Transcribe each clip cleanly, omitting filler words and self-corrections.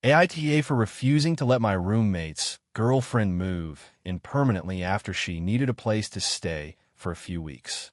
AITA for refusing to let my roommate's girlfriend move in permanently after she needed a place to stay for a few weeks.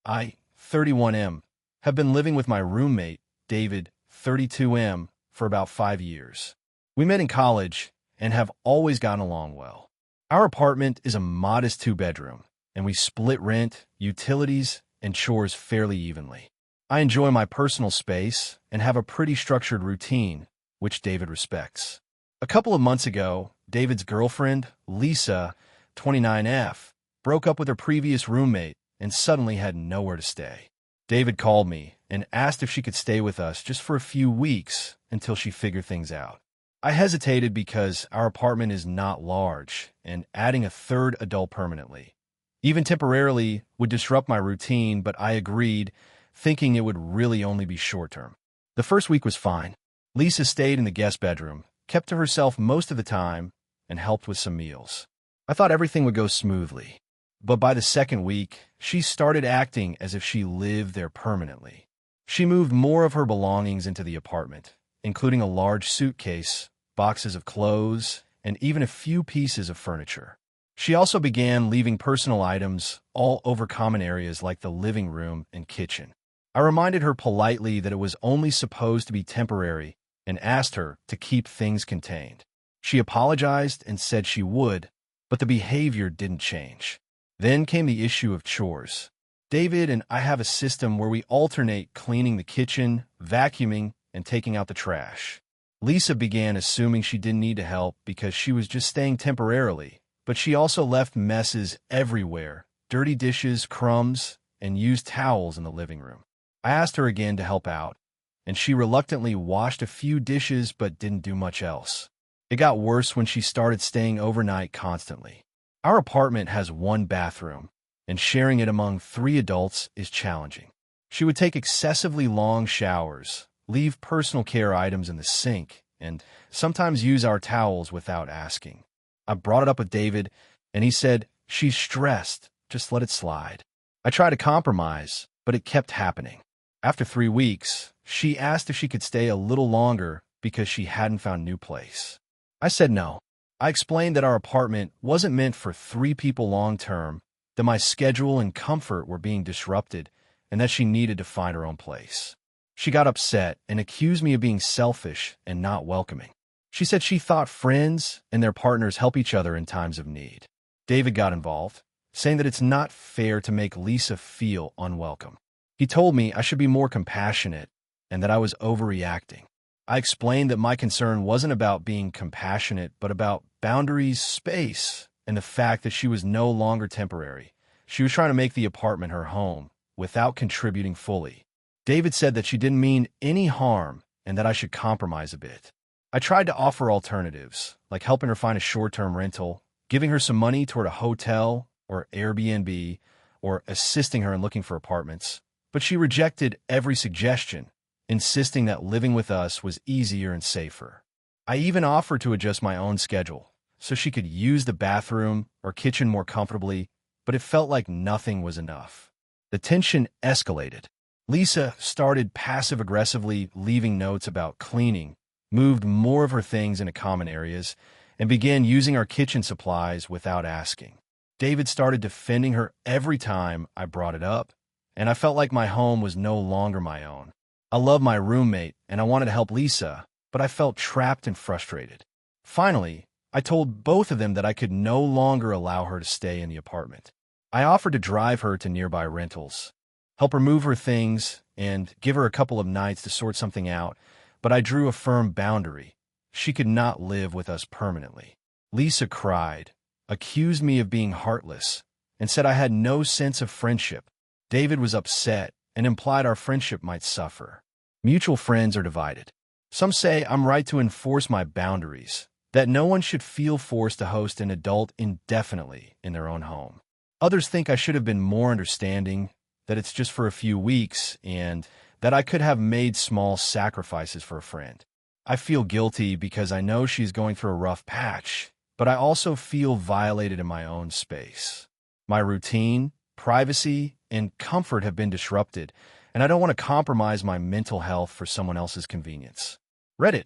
I, 31M, have been living with my roommate, David, 32M, for about 5 years. We met in college and have always gotten along well. Our apartment is a modest 2-bedroom, and we split rent, utilities, and chores fairly evenly. I enjoy my personal space and have a pretty structured routine, which David respects. A couple of months ago, David's girlfriend, Lisa, 29F, broke up with her previous roommate and suddenly had nowhere to stay. David called me and asked if she could stay with us just for a few weeks until she figured things out. I hesitated because our apartment is not large, and adding a third adult permanently, even temporarily, would disrupt my routine, but I agreed, thinking it would really only be short-term. The first week was fine. Lisa stayed in the guest bedroom, kept to herself most of the time, and helped with some meals. I thought everything would go smoothly, but by the second week, she started acting as if she lived there permanently. She moved more of her belongings into the apartment, including a large suitcase, boxes of clothes, and even a few pieces of furniture. She also began leaving personal items all over common areas like the living room and kitchen. I reminded her politely that it was only supposed to be temporary and asked her to keep things contained. She apologized and said she would, but the behavior didn't change. Then came the issue of chores. David and I have a system where we alternate cleaning the kitchen, vacuuming, and taking out the trash. Lisa began assuming she didn't need to help because she was just staying temporarily, but she also left messes everywhere, dirty dishes, crumbs, and used towels in the living room. I asked her again to help out, and she reluctantly washed a few dishes but didn't do much else. It got worse when she started staying overnight constantly. Our apartment has 1 bathroom, and sharing it among 3 adults is challenging. She would take excessively long showers, leave personal care items in the sink, and sometimes use our towels without asking. I brought it up with David, and he said, "She's stressed, just let it slide." I tried to compromise, but it kept happening. After 3 weeks, she asked if she could stay a little longer because she hadn't found a new place. I said no. I explained that our apartment wasn't meant for 3 people long-term, that my schedule and comfort were being disrupted, and that she needed to find her own place. She got upset and accused me of being selfish and not welcoming. She said she thought friends and their partners help each other in times of need. David got involved, saying that it's not fair to make Lisa feel unwelcome. He told me I should be more compassionate and that I was overreacting. I explained that my concern wasn't about being compassionate, but about boundaries, space, and the fact that she was no longer temporary. She was trying to make the apartment her home without contributing fully. David said that she didn't mean any harm and that I should compromise a bit. I tried to offer alternatives, like helping her find a short-term rental, giving her some money toward a hotel or Airbnb, or assisting her in looking for apartments, but she rejected every suggestion, insisting that living with us was easier and safer. I even offered to adjust my own schedule so she could use the bathroom or kitchen more comfortably, but it felt like nothing was enough. The tension escalated. Lisa started passive-aggressively leaving notes about cleaning, moved more of her things into common areas, and began using our kitchen supplies without asking. David started defending her every time I brought it up, and I felt like my home was no longer my own. I love my roommate, and I wanted to help Lisa, but I felt trapped and frustrated. Finally, I told both of them that I could no longer allow her to stay in the apartment. I offered to drive her to nearby rentals, help her move her things, and give her a couple of nights to sort something out, but I drew a firm boundary. She could not live with us permanently. Lisa cried, accused me of being heartless, and said I had no sense of friendship. David was upset and implied our friendship might suffer. Mutual friends are divided. Some say I'm right to enforce my boundaries, that no one should feel forced to host an adult indefinitely in their own home. Others think I should have been more understanding, that it's just for a few weeks, and that I could have made small sacrifices for a friend. I feel guilty because I know she's going through a rough patch, but I also feel violated in my own space. My routine, privacy, and comfort have been disrupted, and I don't want to compromise my mental health for someone else's convenience. Reddit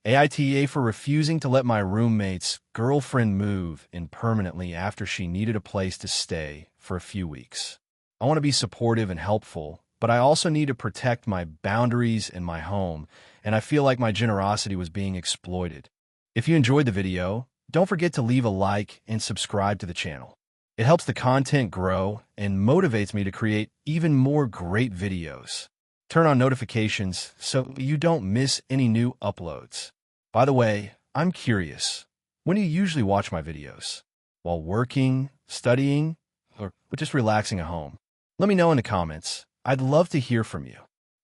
AITA for refusing to let my roommate's girlfriend move in permanently after she needed a place to stay for a few weeks. I want to be supportive and helpful, but I also need to protect my boundaries in my home, and I feel like my generosity was being exploited. If you enjoyed the video, don't forget to leave a like and subscribe to the channel. It helps the content grow and motivates me to create even more great videos. Turn on notifications so you don't miss any new uploads. By the way, I'm curious, when do you usually watch my videos? While working, studying, or just relaxing at home? Let me know in the comments. I'd love to hear from you.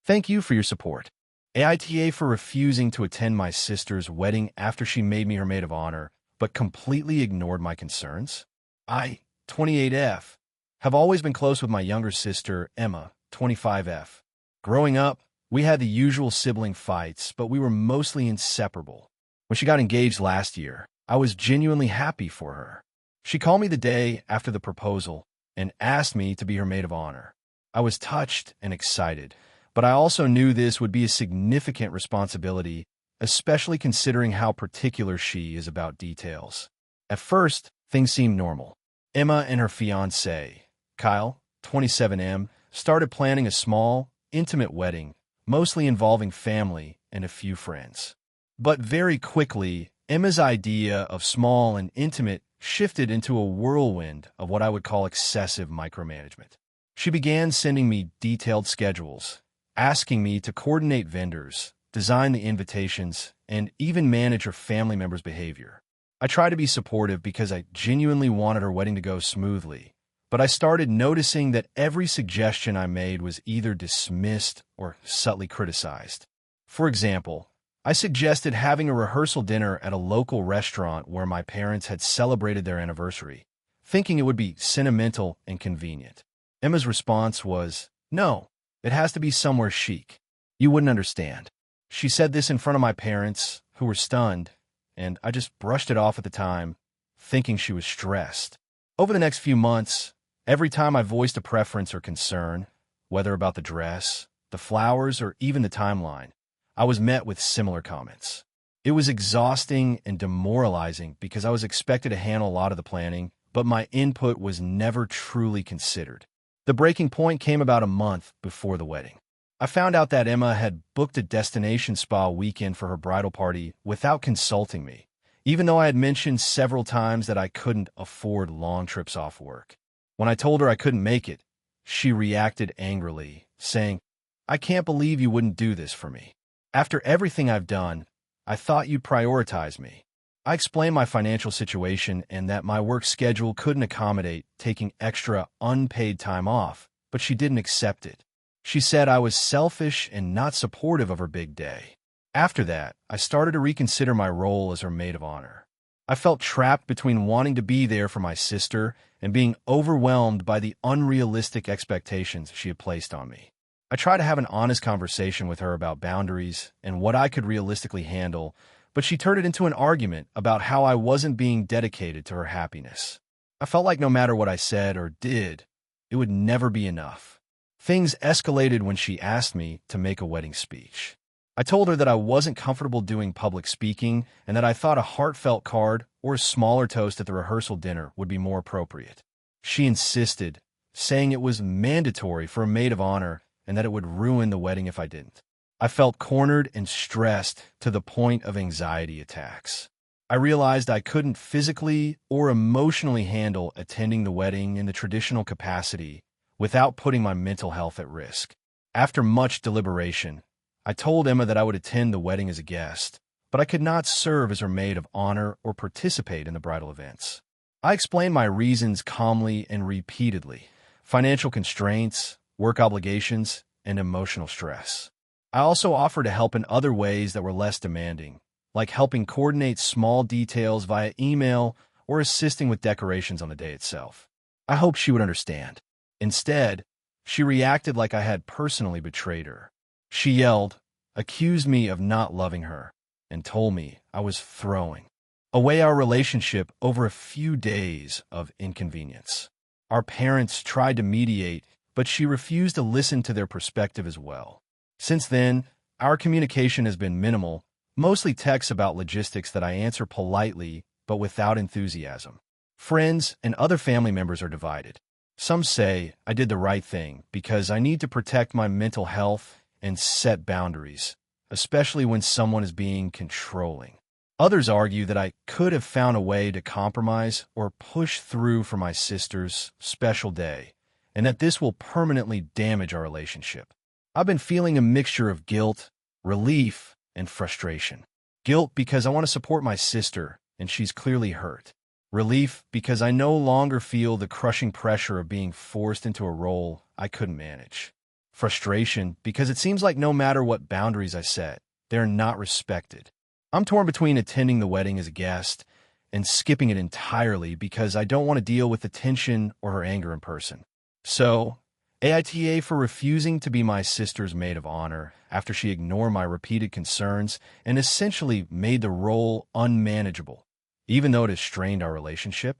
Thank you for your support. AITA for refusing to attend my sister's wedding after she made me her maid of honor, but completely ignored my concerns. I, 28F, have always been close with my younger sister, Emma, 25F. Growing up, we had the usual sibling fights, but we were mostly inseparable. When she got engaged last year, I was genuinely happy for her. She called me the day after the proposal and asked me to be her maid of honor. I was touched and excited, but I also knew this would be a significant responsibility, especially considering how particular she is about details. At first, things seemed normal. Emma and her fiancé, Kyle, 27M, started planning a small, intimate wedding, mostly involving family and a few friends. But very quickly, Emma's idea of small and intimate shifted into a whirlwind of what I would call excessive micromanagement. She began sending me detailed schedules, asking me to coordinate vendors, design the invitations, and even manage her family members' behavior. I tried to be supportive because I genuinely wanted her wedding to go smoothly, but I started noticing that every suggestion I made was either dismissed or subtly criticized. For example, I suggested having a rehearsal dinner at a local restaurant where my parents had celebrated their anniversary, thinking it would be sentimental and convenient. Emma's response was, "No, it has to be somewhere chic. You wouldn't understand." She said this in front of my parents, who were stunned, and I just brushed it off at the time, thinking she was stressed. Over the next few months, every time I voiced a preference or concern, whether about the dress, the flowers, or even the timeline, I was met with similar comments. It was exhausting and demoralizing because I was expected to handle a lot of the planning, but my input was never truly considered. The breaking point came about a month before the wedding. I found out that Emma had booked a destination spa weekend for her bridal party without consulting me, even though I had mentioned several times that I couldn't afford long trips off work. When I told her I couldn't make it, she reacted angrily, saying, "I can't believe you wouldn't do this for me. After everything I've done, I thought you'd prioritize me." I explained my financial situation and that my work schedule couldn't accommodate taking extra unpaid time off, but she didn't accept it. She said I was selfish and not supportive of her big day. After that, I started to reconsider my role as her maid of honor. I felt trapped between wanting to be there for my sister and being overwhelmed by the unrealistic expectations she had placed on me. I tried to have an honest conversation with her about boundaries and what I could realistically handle, but she turned it into an argument about how I wasn't being dedicated to her happiness. I felt like no matter what I said or did, it would never be enough. Things escalated when she asked me to make a wedding speech. I told her that I wasn't comfortable doing public speaking and that I thought a heartfelt card or a smaller toast at the rehearsal dinner would be more appropriate. She insisted, saying it was mandatory for a maid of honor and that it would ruin the wedding if I didn't. I felt cornered and stressed to the point of anxiety attacks. I realized I couldn't physically or emotionally handle attending the wedding in the traditional capacity without putting my mental health at risk. After much deliberation, I told Emma that I would attend the wedding as a guest, but I could not serve as her maid of honor or participate in the bridal events. I explained my reasons calmly and repeatedly: financial constraints, work obligations, and emotional stress. I also offered to help in other ways that were less demanding, like helping coordinate small details via email or assisting with decorations on the day itself. I hoped she would understand. Instead, she reacted like I had personally betrayed her. She yelled, accused me of not loving her, and told me I was throwing away our relationship over a few days of inconvenience. Our parents tried to mediate, but she refused to listen to their perspective as well. Since then, our communication has been minimal, Mostly texts about logistics that I answer politely but without enthusiasm. Friends and other family members are divided. Some say I did the right thing because I need to protect my mental health and set boundaries, especially when someone is being controlling. Others argue that I could have found a way to compromise or push through for my sister's special day, and that this will permanently damage our relationship. I've been feeling a mixture of guilt, relief, and frustration. Guilt because I want to support my sister, and she's clearly hurt. Relief because I no longer feel the crushing pressure of being forced into a role I couldn't manage. Frustration because it seems like no matter what boundaries I set, they're not respected. I'm torn between attending the wedding as a guest and skipping it entirely because I don't want to deal with the tension or her anger in person. So, AITA for refusing to be my sister's maid of honor after she ignored my repeated concerns and essentially made the role unmanageable, even though it has strained our relationship.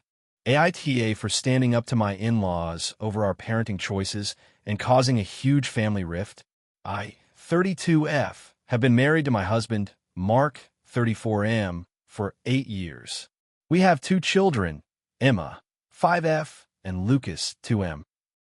AITA for standing up to my in-laws over our parenting choices and causing a huge family rift. I, 32F, have been married to my husband, Mark, 34M, for 8 years. We have 2 children, Emma, 5F, and Lucas, 2M.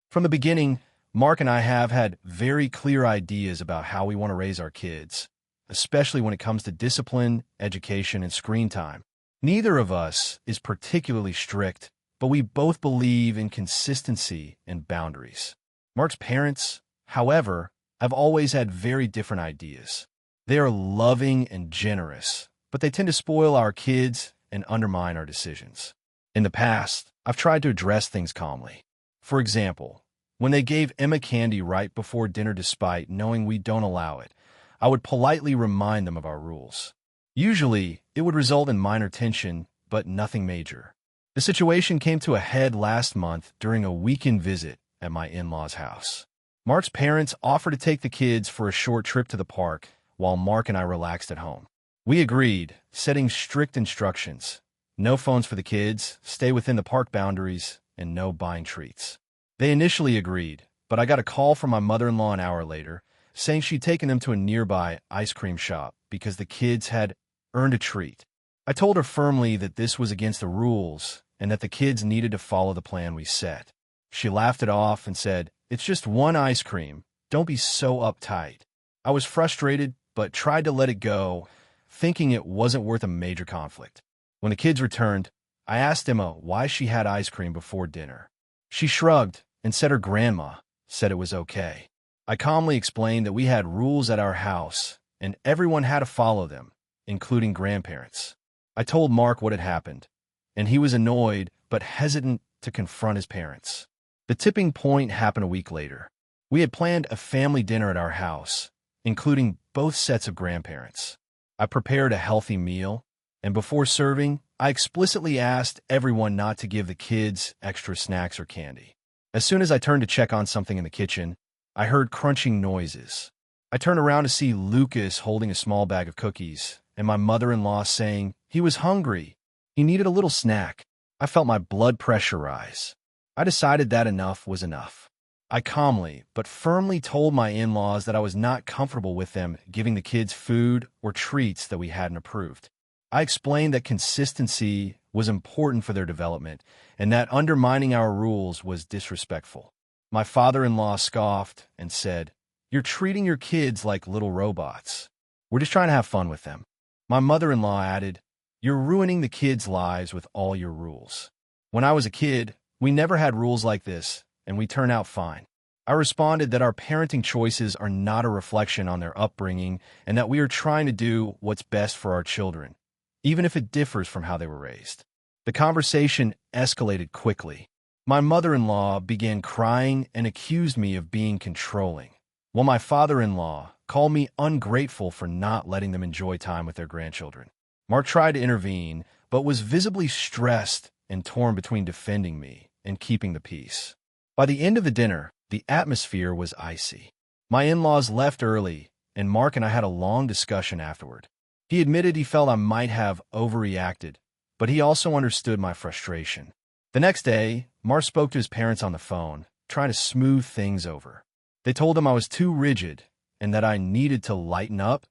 From the beginning, Mark and I have had very clear ideas about how we want to raise our kids, especially when it comes to discipline, education, and screen time. Neither of us is particularly strict, but we both believe in consistency and boundaries. Mark's parents, however, have always had very different ideas. They are loving and generous, but they tend to spoil our kids and undermine our decisions. In the past, I've tried to address things calmly. For example, when they gave Emma candy right before dinner despite knowing we don't allow it, I would politely remind them of our rules. Usually, it would result in minor tension, but nothing major. The situation came to a head last month during a weekend visit at my in-laws' house. Mark's parents offered to take the kids for a short trip to the park, while Mark and I relaxed at home. We agreed, setting strict instructions. No phones for the kids, stay within the park boundaries, and no buying treats. They initially agreed, but I got a call from my mother-in-law an hour later, saying she'd taken them to a nearby ice cream shop because the kids had earned a treat. I told her firmly that this was against the rules and that the kids needed to follow the plan we set. She laughed it off and said, "It's just one ice cream. Don't be so uptight." I was frustrated, but tried to let it go, thinking it wasn't worth a major conflict. When the kids returned, I asked Emma why she had ice cream before dinner. She shrugged and said her grandma said it was okay. I calmly explained that we had rules at our house, and everyone had to follow them, including grandparents. I told Mark what had happened, and he was annoyed but hesitant to confront his parents. The tipping point happened a week later. We had planned a family dinner at our house, including both sets of grandparents. I prepared a healthy meal, and before serving, I explicitly asked everyone not to give the kids extra snacks or candy. As soon as I turned to check on something in the kitchen, I heard crunching noises. I turned around to see Lucas holding a small bag of cookies, and my mother-in-law saying he was hungry. He needed a little snack. I felt my blood pressure rise. I decided that enough was enough. I calmly but firmly told my in-laws that I was not comfortable with them giving the kids food or treats that we hadn't approved. I explained that consistency was important for their development and that undermining our rules was disrespectful. My father-in-law scoffed and said, "You're treating your kids like little robots. We're just trying to have fun with them." My mother-in-law added, "You're ruining the kids' lives with all your rules. When I was a kid, we never had rules like this, and we turn out fine." I responded that our parenting choices are not a reflection on their upbringing and that we are trying to do what's best for our children, even if it differs from how they were raised. The conversation escalated quickly. My mother-in-law began crying and accused me of being controlling, while my father-in-law called me ungrateful for not letting them enjoy time with their grandchildren. Mark tried to intervene, but was visibly stressed and torn between defending me and keeping the peace. By the end of the dinner, the atmosphere was icy. My in-laws left early, and Mark and I had a long discussion afterward. He admitted he felt I might have overreacted, but he also understood my frustration. The next day, Mark spoke to his parents on the phone, trying to smooth things over. They told him I was too rigid and that I needed to lighten up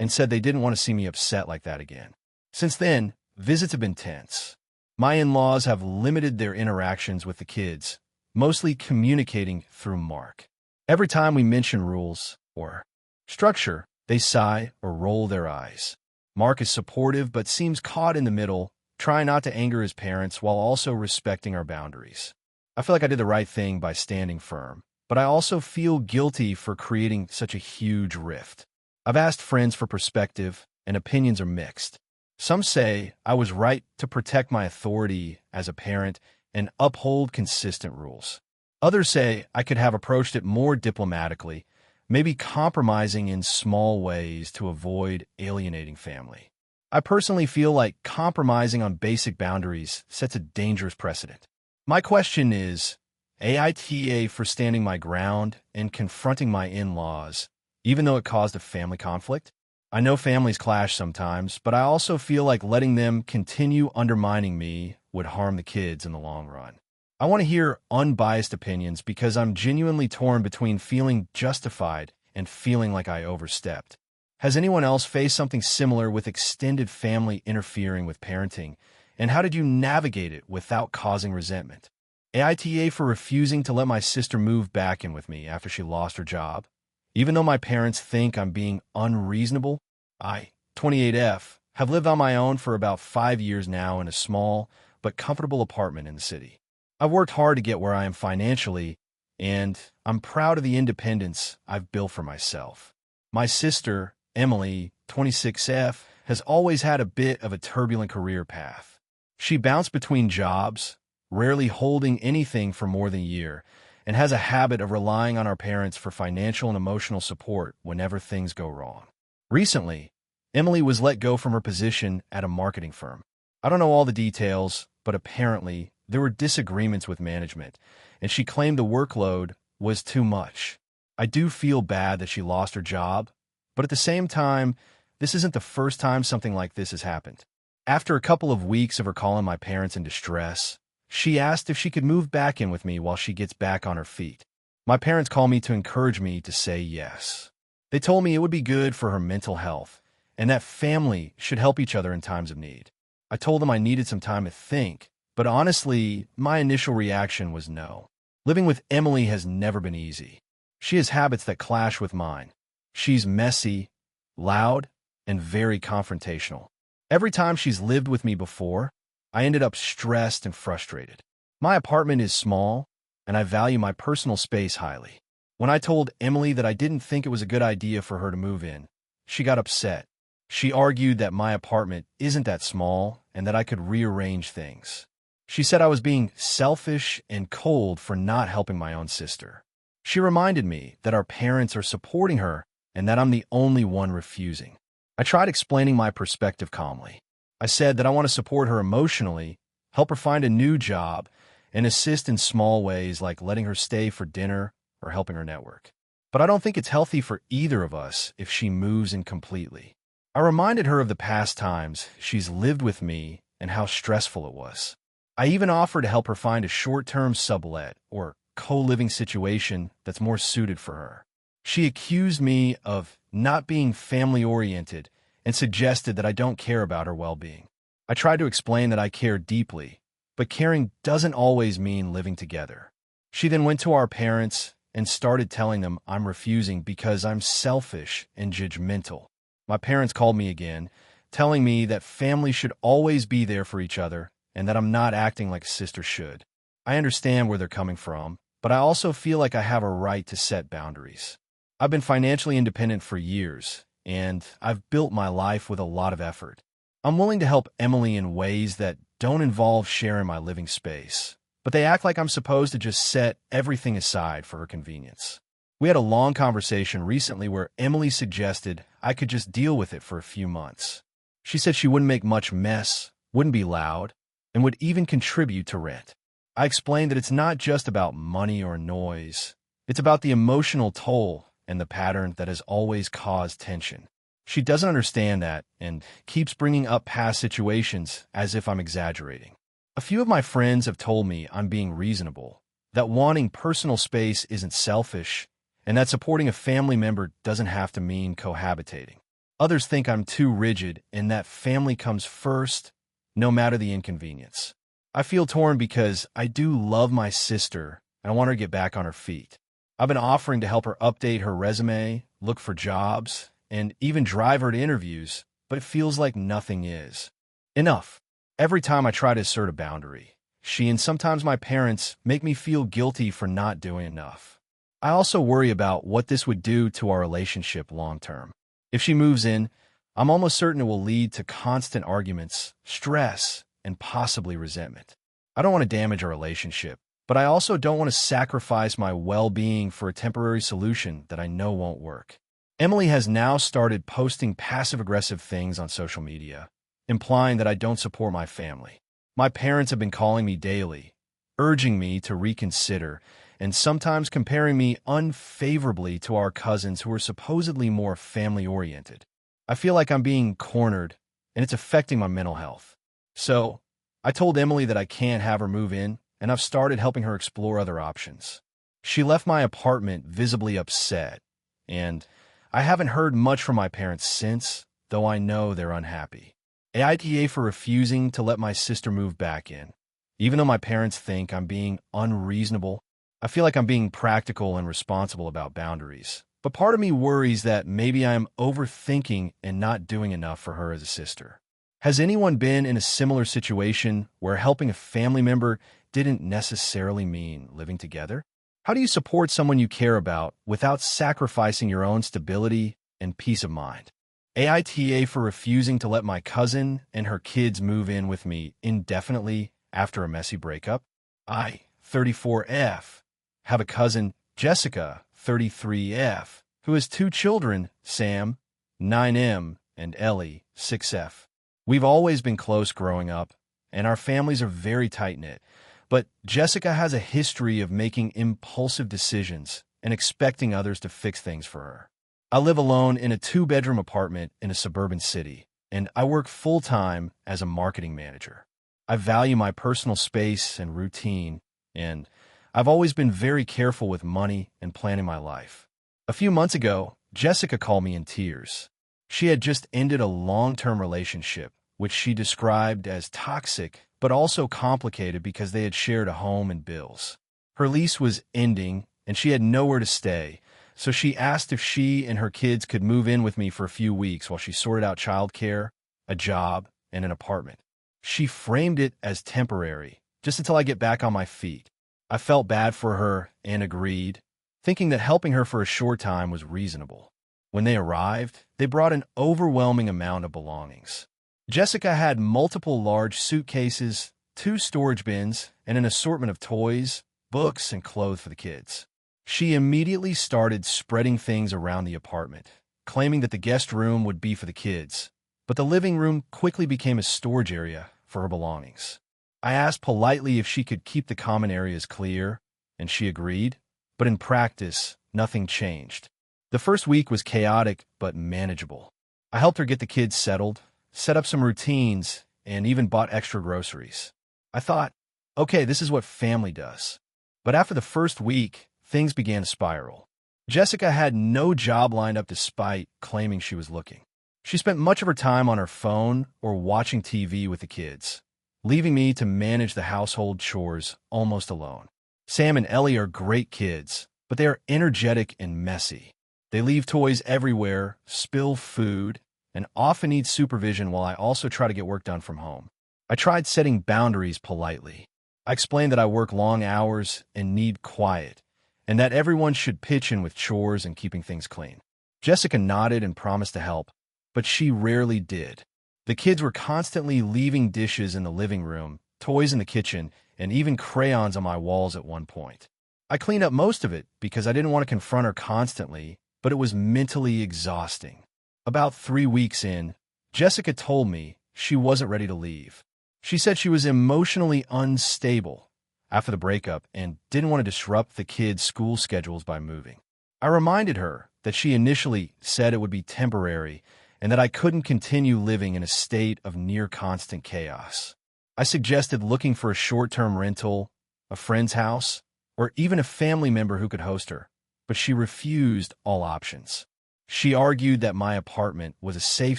and said they didn't want to see me upset like that again. Since then, visits have been tense. My in-laws have limited their interactions with the kids, mostly communicating through Mark. Every time we mention rules or structure, they sigh or roll their eyes. Mark is supportive but seems caught in the middle, trying not to anger his parents while also respecting our boundaries. I feel like I did the right thing by standing firm, but I also feel guilty for creating such a huge rift. I've asked friends for perspective, and opinions are mixed. Some say I was right to protect my authority as a parent and uphold consistent rules. Others say I could have approached it more diplomatically, maybe compromising in small ways to avoid alienating family. I personally feel like compromising on basic boundaries sets a dangerous precedent. My question is, AITA for standing my ground and confronting my in-laws, even though it caused a family conflict? I know families clash sometimes, but I also feel like letting them continue undermining me would harm the kids in the long run. I want to hear unbiased opinions because I'm genuinely torn between feeling justified and feeling like I overstepped. Has anyone else faced something similar with extended family interfering with parenting, and how did you navigate it without causing resentment? AITA for refusing to let my sister move back in with me after she lost her job. Even though my parents think I'm being unreasonable, I, 28F, have lived on my own for about 5 years now in a small but comfortable apartment in the city. I've worked hard to get where I am financially, and I'm proud of the independence I've built for myself. My sister, Emily, 26F, has always had a bit of a turbulent career path. She bounced between jobs, rarely holding anything for more than a year, and has a habit of relying on our parents for financial and emotional support whenever things go wrong. Recently, Emily was let go from her position at a marketing firm. I don't know all the details, but apparently there were disagreements with management, and she claimed the workload was too much. I do feel bad that she lost her job, but at the same time, this isn't the first time something like this has happened. After a couple of weeks of her calling my parents in distress, she asked if she could move back in with me while she gets back on her feet. My parents called me to encourage me to say yes. They told me it would be good for her mental health and that family should help each other in times of need. I told them I needed some time to think, but honestly, my initial reaction was no. Living with Emily has never been easy. She has habits that clash with mine. She's messy, loud, and very confrontational. Every time she's lived with me before, I ended up stressed and frustrated. My apartment is small, and I value my personal space highly. When I told Emily that I didn't think it was a good idea for her to move in, she got upset. She argued that my apartment isn't that small and that I could rearrange things. She said I was being selfish and cold for not helping my own sister. She reminded me that our parents are supporting her and that I'm the only one refusing. I tried explaining my perspective calmly. I said that I want to support her emotionally, help her find a new job, and assist in small ways like letting her stay for dinner or helping her network. But I don't think it's healthy for either of us if she moves in completely. I reminded her of the past times she's lived with me and how stressful it was. I even offered to help her find a short-term sublet or co-living situation that's more suited for her. She accused me of not being family-oriented and suggested that I don't care about her well-being. I tried to explain that I care deeply, but caring doesn't always mean living together. She then went to our parents and started telling them I'm refusing because I'm selfish and judgmental. My parents called me again, telling me that family should always be there for each other and that I'm not acting like a sister should. I understand where they're coming from, but I also feel like I have a right to set boundaries. I've been financially independent for years, and I've built my life with a lot of effort. I'm willing to help Emily in ways that don't involve sharing my living space, but they act like I'm supposed to just set everything aside for her convenience. We had a long conversation recently where Emily suggested I could just deal with it for a few months. She said she wouldn't make much mess, wouldn't be loud, and would even contribute to rent. I explained that it's not just about money or noise. It's about the emotional toll and the pattern that has always caused tension. She doesn't understand that and keeps bringing up past situations as if I'm exaggerating. A few of my friends have told me I'm being reasonable, that wanting personal space isn't selfish, and that supporting a family member doesn't have to mean cohabitating. Others think I'm too rigid and that family comes first, no matter the inconvenience. I feel torn because I do love my sister and I want her to get back on her feet. I've been offering to help her update her resume, look for jobs, and even drive her to interviews, but it feels like nothing is enough. Every time I try to assert a boundary, she and sometimes my parents make me feel guilty for not doing enough. I also worry about what this would do to our relationship long term. If she moves in, I'm almost certain it will lead to constant arguments, stress, and possibly resentment. I don't want to damage our relationship, but I also don't want to sacrifice my well-being for a temporary solution that I know won't work. Emily has now started posting passive-aggressive things on social media, implying that I don't support my family. My parents have been calling me daily, urging me to reconsider, and sometimes comparing me unfavorably to our cousins who are supposedly more family-oriented. I feel like I'm being cornered, and it's affecting my mental health. So, I told Emily that I can't have her move in, and I've started helping her explore other options. She left my apartment visibly upset, and I haven't heard much from my parents since, though I know they're unhappy. AITA for refusing to let my sister move back in. Even though my parents think I'm being unreasonable, I feel like I'm being practical and responsible about boundaries. But part of me worries that maybe I'm overthinking and not doing enough for her as a sister. Has anyone been in a similar situation where helping a family member didn't necessarily mean living together? How do you support someone you care about without sacrificing your own stability and peace of mind? AITA for refusing to let my cousin and her kids move in with me indefinitely after a messy breakup. I, 34F, have a cousin, Jessica, 33F, who has two children, Sam, 9M, and Ellie, 6F. We've always been close growing up, and our families are very tight-knit, but Jessica has a history of making impulsive decisions and expecting others to fix things for her. I live alone in a 2-bedroom apartment in a suburban city, and I work full-time as a marketing manager. I value my personal space and routine, and I've always been very careful with money and planning my life. A few months ago, Jessica called me in tears. She had just ended a long-term relationship, which she described as toxic, but also complicated because they had shared a home and bills. Her lease was ending, and she had nowhere to stay, so she asked if she and her kids could move in with me for a few weeks while she sorted out childcare, a job, and an apartment. She framed it as temporary, just until I get back on my feet. I felt bad for her and agreed, thinking that helping her for a short time was reasonable. When they arrived, they brought an overwhelming amount of belongings. Jessica had multiple large suitcases, 2 storage bins, and an assortment of toys, books, and clothes for the kids. She immediately started spreading things around the apartment, claiming that the guest room would be for the kids, but the living room quickly became a storage area for her belongings. I asked politely if she could keep the common areas clear, and she agreed, but in practice, nothing changed. The first week was chaotic but manageable. I helped her get the kids settled, set up some routines, and even bought extra groceries. I thought, okay, this is what family does. But after the first week, things began to spiral. Jessica had no job lined up despite claiming she was looking. She spent much of her time on her phone or watching TV with the kids, leaving me to manage the household chores almost alone. Sam and Ellie are great kids, but they are energetic and messy. They leave toys everywhere, spill food, and often need supervision while I also try to get work done from home. I tried setting boundaries politely. I explained that I work long hours and need quiet, and that everyone should pitch in with chores and keeping things clean. Jessica nodded and promised to help, but she rarely did. The kids were constantly leaving dishes in the living room, toys in the kitchen, and even crayons on my walls at one point. I cleaned up most of it because I didn't want to confront her constantly, but it was mentally exhausting. About 3 weeks in, Jessica told me she wasn't ready to leave. She said she was emotionally unstable after the breakup and didn't want to disrupt the kids' school schedules by moving. I reminded her that she initially said it would be temporary and that I couldn't continue living in a state of near-constant chaos. I suggested looking for a short-term rental, a friend's house, or even a family member who could host her, but she refused all options. She argued that my apartment was a safe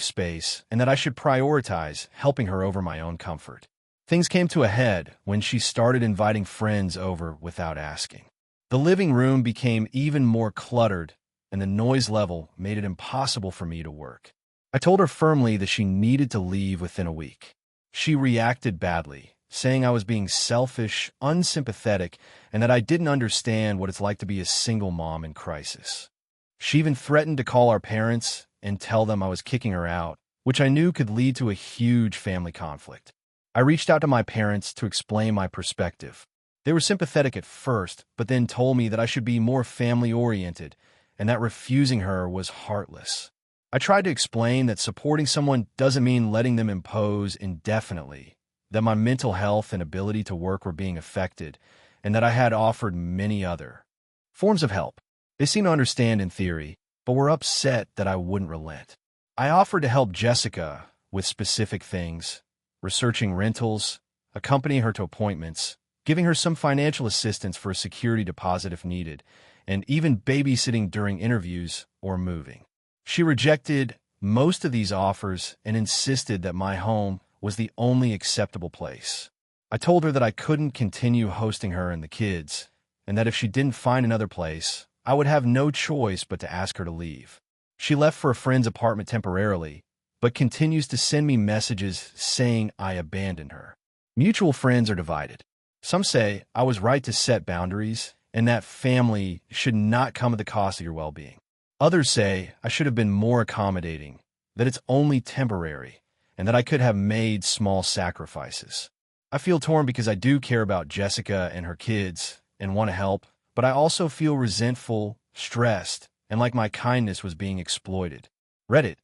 space and that I should prioritize helping her over my own comfort. Things came to a head when she started inviting friends over without asking. The living room became even more cluttered, and the noise level made it impossible for me to work. I told her firmly that she needed to leave within a week. She reacted badly, saying I was being selfish, unsympathetic, and that I didn't understand what it's like to be a single mom in crisis. She even threatened to call our parents and tell them I was kicking her out, which I knew could lead to a huge family conflict. I reached out to my parents to explain my perspective. They were sympathetic at first, but then told me that I should be more family-oriented and that refusing her was heartless. I tried to explain that supporting someone doesn't mean letting them impose indefinitely, that my mental health and ability to work were being affected, and that I had offered many other forms of help. They seemed to understand in theory, but were upset that I wouldn't relent. I offered to help Jessica with specific things, researching rentals, accompanying her to appointments, giving her some financial assistance for a security deposit if needed, and even babysitting during interviews or moving. She rejected most of these offers and insisted that my home was the only acceptable place. I told her that I couldn't continue hosting her and the kids, and that if she didn't find another place, I would have no choice but to ask her to leave. She left for a friend's apartment temporarily, but continues to send me messages saying I abandoned her. Mutual friends are divided. Some say I was right to set boundaries and that family should not come at the cost of your well-being. Others say I should have been more accommodating, that it's only temporary, and that I could have made small sacrifices. I feel torn because I do care about Jessica and her kids and want to help, but I also feel resentful, stressed, and like my kindness was being exploited. Reddit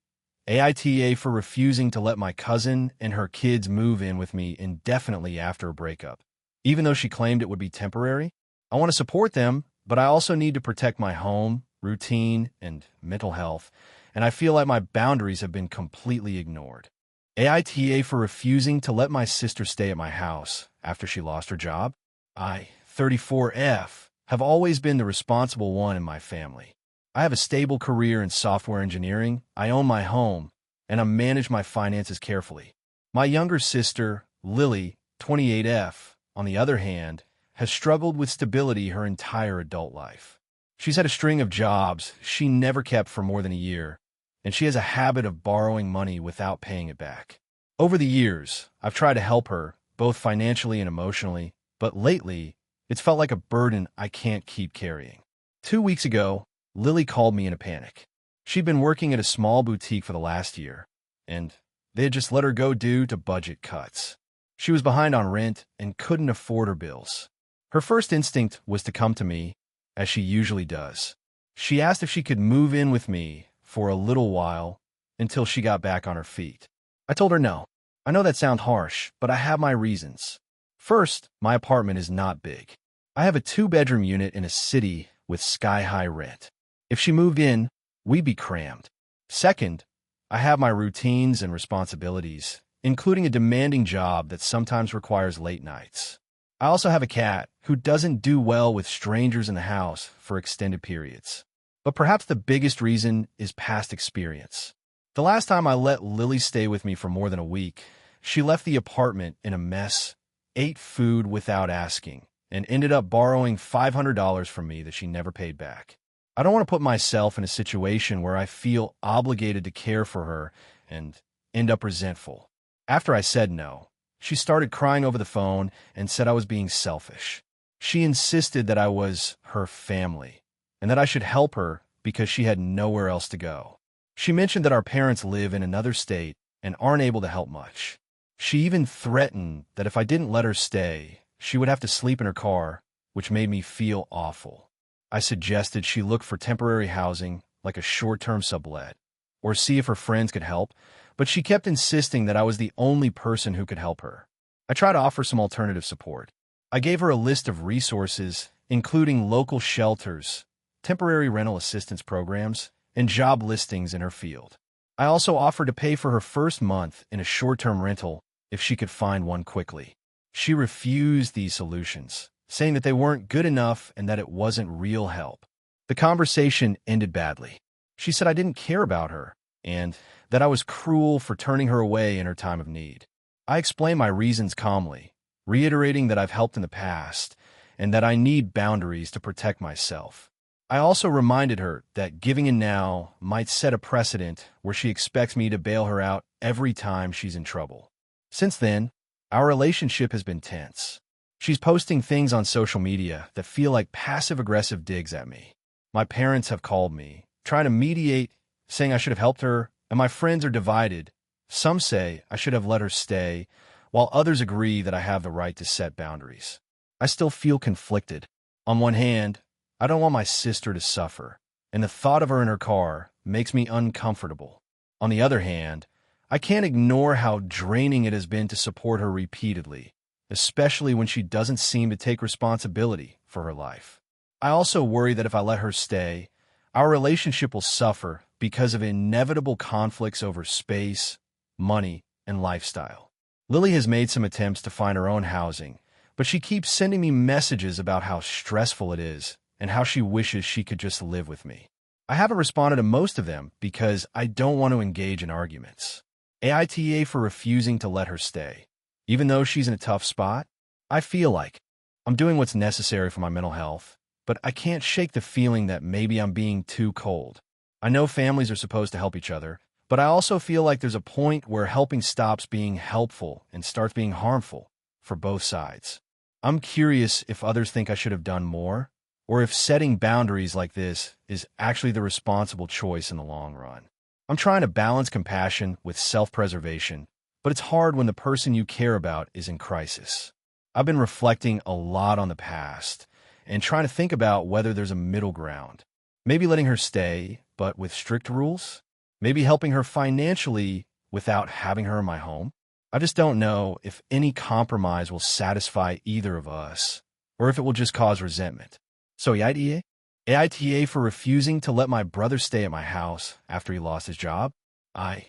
AITA for refusing to let my cousin and her kids move in with me indefinitely after a breakup. Even though she claimed it would be temporary, I want to support them, but I also need to protect my home, routine, and mental health, and I feel like my boundaries have been completely ignored. AITA for refusing to let my sister stay at my house after she lost her job. I, 34F, have always been the responsible one in my family. I have a stable career in software engineering, I own my home, and I manage my finances carefully. My younger sister, Lily, 28F, on the other hand, has struggled with stability her entire adult life. She's had a string of jobs she never kept for more than a year, and she has a habit of borrowing money without paying it back. Over the years, I've tried to help her, both financially and emotionally, but lately, it's felt like a burden I can't keep carrying. 2 weeks ago, Lily called me in a panic. She'd been working at a small boutique for the last year, and they had just let her go due to budget cuts. She was behind on rent and couldn't afford her bills. Her first instinct was to come to me, as she usually does. She asked if she could move in with me for a little while until she got back on her feet. I told her no. I know that sounds harsh, but I have my reasons. First, my apartment is not big. I have a 2-bedroom unit in a city with sky-high rent. If she moved in, we'd be crammed. Second, I have my routines and responsibilities, including a demanding job that sometimes requires late nights. I also have a cat who doesn't do well with strangers in the house for extended periods. But perhaps the biggest reason is past experience. The last time I let Lily stay with me for more than a week, she left the apartment in a mess, ate food without asking, and ended up borrowing $500 from me that she never paid back. I don't want to put myself in a situation where I feel obligated to care for her and end up resentful. After I said no, she started crying over the phone and said I was being selfish. She insisted that I was her family and that I should help her because she had nowhere else to go. She mentioned that our parents live in another state and aren't able to help much. She even threatened that if I didn't let her stay, she would have to sleep in her car, which made me feel awful. I suggested she look for temporary housing, like a short-term sublet, or see if her friends could help, but she kept insisting that I was the only person who could help her. I tried to offer some alternative support. I gave her a list of resources, including local shelters, temporary rental assistance programs, and job listings in her field. I also offered to pay for her first month in a short-term rental if she could find one quickly. She refused these solutions, saying that they weren't good enough and that it wasn't real help. The conversation ended badly. She said I didn't care about her and that I was cruel for turning her away in her time of need. I explained my reasons calmly, reiterating that I've helped in the past and that I need boundaries to protect myself. I also reminded her that giving in now might set a precedent where she expects me to bail her out every time she's in trouble. Since then, our relationship has been tense. She's posting things on social media that feel like passive-aggressive digs at me. My parents have called me, trying to mediate, saying I should have helped her, and my friends are divided. Some say I should have let her stay, while others agree that I have the right to set boundaries. I still feel conflicted. On one hand, I don't want my sister to suffer, and the thought of her in her car makes me uncomfortable. On the other hand, I can't ignore how draining it has been to support her repeatedly, especially when she doesn't seem to take responsibility for her life. I also worry that if I let her stay, our relationship will suffer because of inevitable conflicts over space, money, and lifestyle. Lily has made some attempts to find her own housing, but she keeps sending me messages about how stressful it is and how she wishes she could just live with me. I haven't responded to most of them because I don't want to engage in arguments. AITA for refusing to let her stay. Even though she's in a tough spot, I feel like I'm doing what's necessary for my mental health, but I can't shake the feeling that maybe I'm being too cold. I know families are supposed to help each other, but I also feel like there's a point where helping stops being helpful and starts being harmful for both sides. I'm curious if others think I should have done more, or if setting boundaries like this is actually the responsible choice in the long run. I'm trying to balance compassion with self-preservation, but it's hard when the person you care about is in crisis. I've been reflecting a lot on the past and trying to think about whether there's a middle ground. Maybe letting her stay, but with strict rules? Maybe helping her financially without having her in my home? I just don't know if any compromise will satisfy either of us, or if it will just cause resentment. So AITA? AITA for refusing to let my brother stay at my house after he lost his job? I,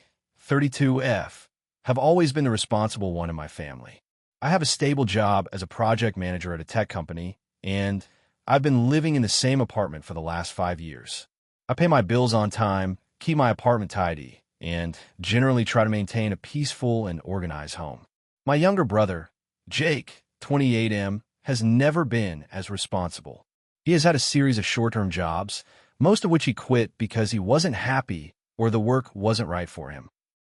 32F, have always been the responsible one in my family. I have a stable job as a project manager at a tech company, and I've been living in the same apartment for the last 5 years. I pay my bills on time, keep my apartment tidy, and generally try to maintain a peaceful and organized home. My younger brother, Jake, 28M, has never been as responsible. He has had a series of short-term jobs, most of which he quit because he wasn't happy or the work wasn't right for him.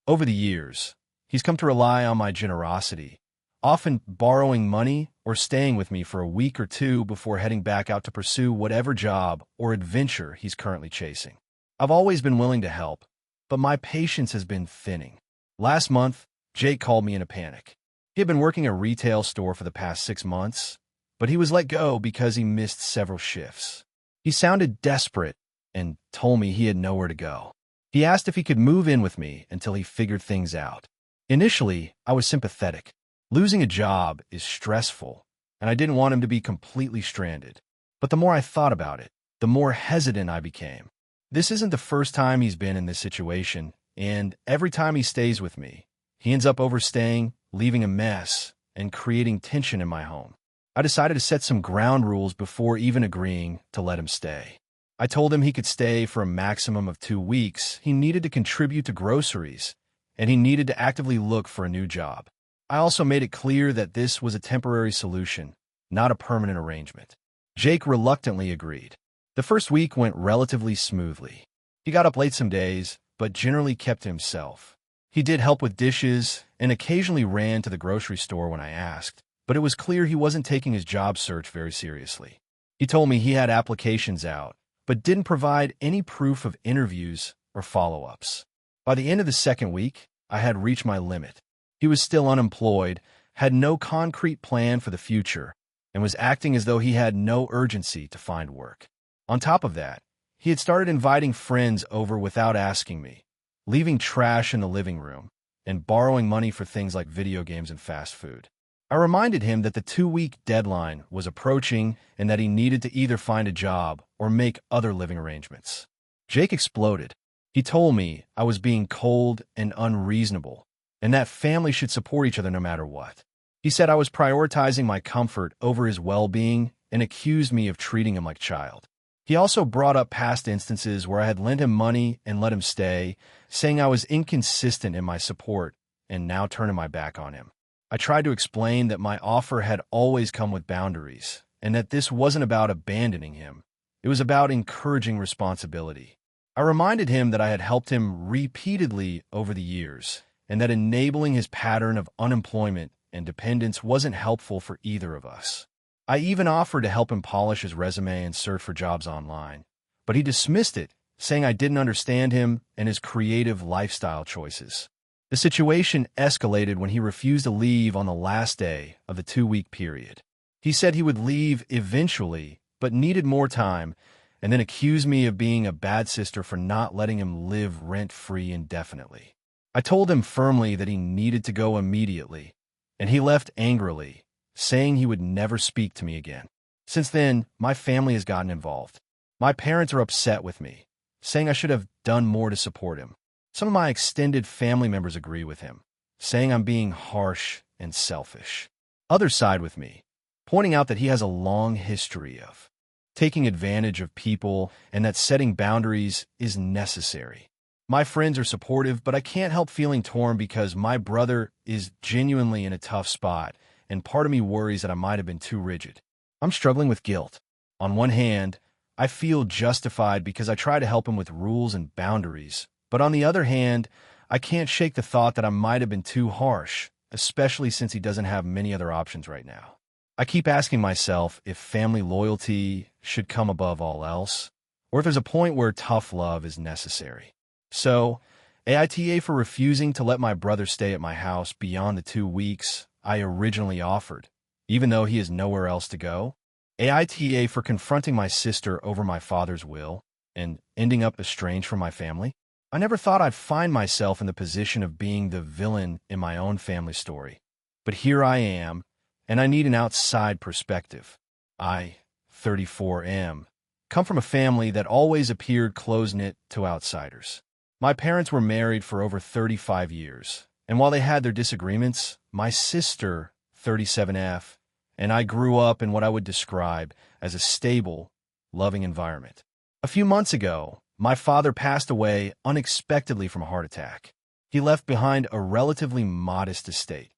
Over the years, he's come to rely on my generosity, often borrowing money or staying with me for a week or two before heading back out to pursue whatever job or adventure he's currently chasing. I've always been willing to help, but my patience has been thinning. Last month, Jake called me in a panic. He had been working a retail store for the past 6 months, but he was let go because he missed several shifts. He sounded desperate and told me he had nowhere to go. He asked if he could move in with me until he figured things out. Initially, I was sympathetic. Losing a job is stressful, and I didn't want him to be completely stranded. But the more I thought about it, the more hesitant I became. This isn't the first time he's been in this situation, and every time he stays with me, he ends up overstaying, leaving a mess, and creating tension in my home. I decided to set some ground rules before even agreeing to let him stay. I told him he could stay for a maximum of 2 weeks, he needed to contribute to groceries, and he needed to actively look for a new job. I also made it clear that this was a temporary solution, not a permanent arrangement. Jake reluctantly agreed. The first week went relatively smoothly. He got up late some days, but generally kept to himself. He did help with dishes and occasionally ran to the grocery store when I asked, but it was clear he wasn't taking his job search very seriously. He told me he had applications out, but didn't provide any proof of interviews or follow-ups. By the end of the second week, I had reached my limit. He was still unemployed, had no concrete plan for the future, and was acting as though he had no urgency to find work. On top of that, he had started inviting friends over without asking me, leaving trash in the living room, and borrowing money for things like video games and fast food. I reminded him that the 2-week deadline was approaching and that he needed to either find a job or make other living arrangements. Jake exploded. He told me I was being cold and unreasonable, and that family should support each other no matter what. He said I was prioritizing my comfort over his well-being and accused me of treating him like a child. He also brought up past instances where I had lent him money and let him stay, saying I was inconsistent in my support and now turning my back on him. I tried to explain that my offer had always come with boundaries and that this wasn't about abandoning him. It was about encouraging responsibility. I reminded him that I had helped him repeatedly over the years and that enabling his pattern of unemployment and dependence wasn't helpful for either of us. I even offered to help him polish his resume and search for jobs online, but he dismissed it, saying I didn't understand him and his creative lifestyle choices. The situation escalated when he refused to leave on the last day of the 2-week period. He said he would leave eventually, but needed more time, and then accused me of being a bad sister for not letting him live rent-free indefinitely. I told him firmly that he needed to go immediately, and he left angrily, saying he would never speak to me again. Since then, my family has gotten involved. My parents are upset with me, saying I should have done more to support him. Some of my extended family members agree with him, saying I'm being harsh and selfish. Others side with me, pointing out that he has a long history of taking advantage of people and that setting boundaries is necessary. My friends are supportive, but I can't help feeling torn because my brother is genuinely in a tough spot, and part of me worries that I might have been too rigid. I'm struggling with guilt. On one hand, I feel justified because I try to help him with rules and boundaries, but on the other hand, I can't shake the thought that I might have been too harsh, especially since he doesn't have many other options right now. I keep asking myself if family loyalty should come above all else, or if there's a point where tough love is necessary. So, AITA for refusing to let my brother stay at my house beyond the 2 weeks I originally offered, even though he has nowhere else to go. AITA for confronting my sister over my father's will and ending up estranged from my family. I never thought I'd find myself in the position of being the villain in my own family story. But here I am, and I need an outside perspective. I, 34 am, come from a family that always appeared close-knit to outsiders. My parents were married for over 35 years, and while they had their disagreements, my sister, 37F, and I grew up in what I would describe as a stable, loving environment. A few months ago, my father passed away unexpectedly from a heart attack. He left behind a relatively modest estate,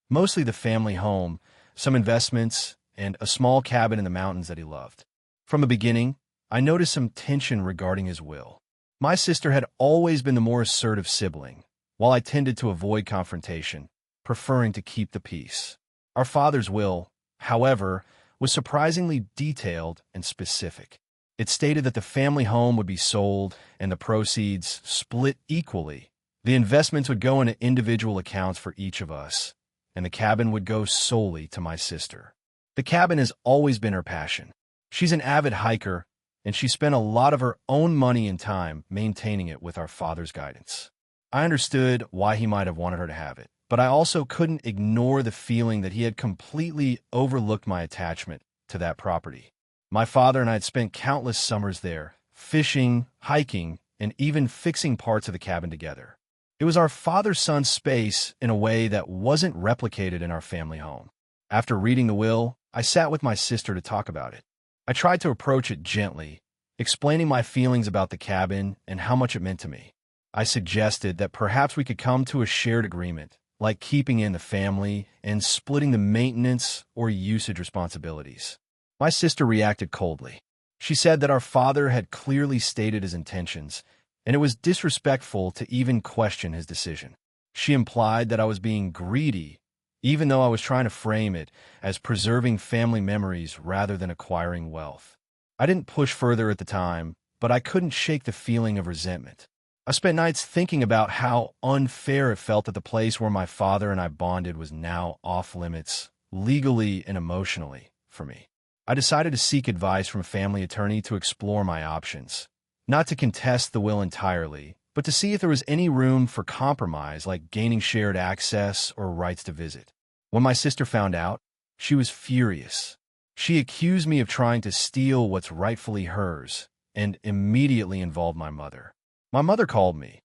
mostly the family home, some investments, and a small cabin in the mountains that he loved. From the beginning, I noticed some tension regarding his will. My sister had always been the more assertive sibling, while I tended to avoid confrontation, preferring to keep the peace. Our father's will, however, was surprisingly detailed and specific. It stated that the family home would be sold and the proceeds split equally. The investments would go into individual accounts for each of us, and the cabin would go solely to my sister. The cabin has always been her passion. She's an avid hiker, and she spent a lot of her own money and time maintaining it with our father's guidance. I understood why he might have wanted her to have it, but I also couldn't ignore the feeling that he had completely overlooked my attachment to that property. My father and I had spent countless summers there, fishing, hiking, and even fixing parts of the cabin together. It was our father-son space in a way that wasn't replicated in our family home. After reading the will, I sat with my sister to talk about it. I tried to approach it gently, explaining my feelings about the cabin and how much it meant to me. I suggested that perhaps we could come to a shared agreement, like keeping in the family and splitting the maintenance or usage responsibilities. My sister reacted coldly. She said that our father had clearly stated his intentions, and it was disrespectful to even question his decision. She implied that I was being greedy, even though I was trying to frame it as preserving family memories rather than acquiring wealth. I didn't push further at the time, but I couldn't shake the feeling of resentment. I spent nights thinking about how unfair it felt that the place where my father and I bonded was now off limits, legally and emotionally, for me. I decided to seek advice from a family attorney to explore my options, not to contest the will entirely, but to see if there was any room for compromise, like gaining shared access or rights to visit. When my sister found out, she was furious. She accused me of trying to steal what's rightfully hers and immediately involved my mother. My mother called me,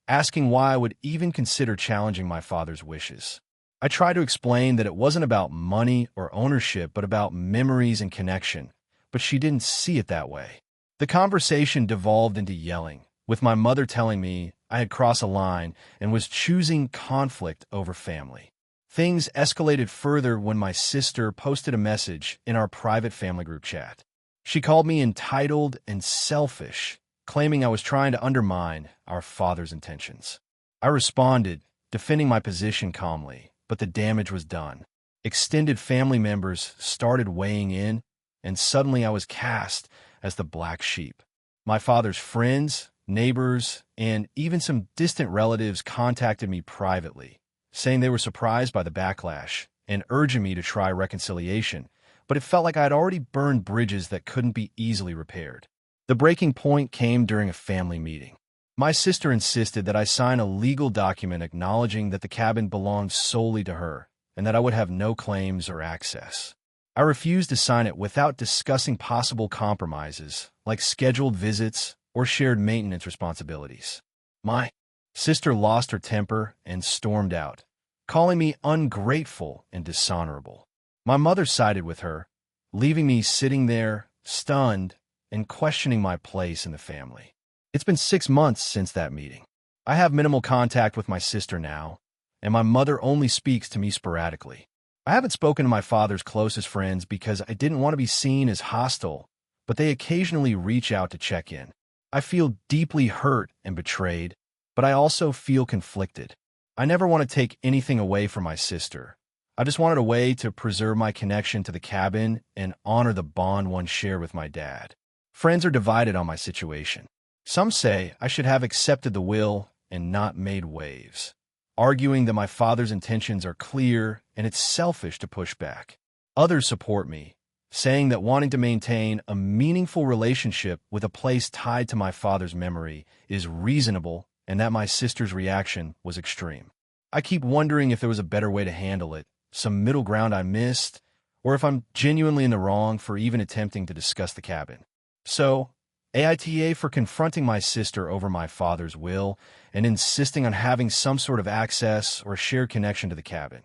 asking why I would even consider challenging my father's wishes. I tried to explain that it wasn't about money or ownership, but about memories and connection, but she didn't see it that way. The conversation devolved into yelling, with my mother telling me I had crossed a line and was choosing conflict over family. Things escalated further when my sister posted a message in our private family group chat. She called me entitled and selfish, claiming I was trying to undermine our father's intentions. I responded, defending my position calmly, but the damage was done. Extended family members started weighing in, and suddenly I was cast as the black sheep. My father's friends, neighbors, and even some distant relatives contacted me privately, saying they were surprised by the backlash and urging me to try reconciliation, but it felt like I had already burned bridges that couldn't be easily repaired. The breaking point came during a family meeting. My sister insisted that I sign a legal document acknowledging that the cabin belonged solely to her and that I would have no claims or access. I refused to sign it without discussing possible compromises, like scheduled visits or shared maintenance responsibilities. My sister lost her temper and stormed out, calling me ungrateful and dishonorable. My mother sided with her, leaving me sitting there, stunned, and questioning my place in the family. It's been 6 months since that meeting. I have minimal contact with my sister now, and my mother only speaks to me sporadically. I haven't spoken to my father's closest friends because I didn't want to be seen as hostile, but they occasionally reach out to check in. I feel deeply hurt and betrayed, but I also feel conflicted. I never want to take anything away from my sister. I just wanted a way to preserve my connection to the cabin and honor the bond one shared with my dad. Friends are divided on my situation. Some say I should have accepted the will and not made waves, arguing that my father's intentions are clear and it's selfish to push back. Others support me, saying that wanting to maintain a meaningful relationship with a place tied to my father's memory is reasonable and that my sister's reaction was extreme. I keep wondering if there was a better way to handle it, some middle ground I missed, or if I'm genuinely in the wrong for even attempting to discuss the cabin. So, AITA for confronting my sister over my father's will and insisting on having some sort of access or shared connection to the cabin,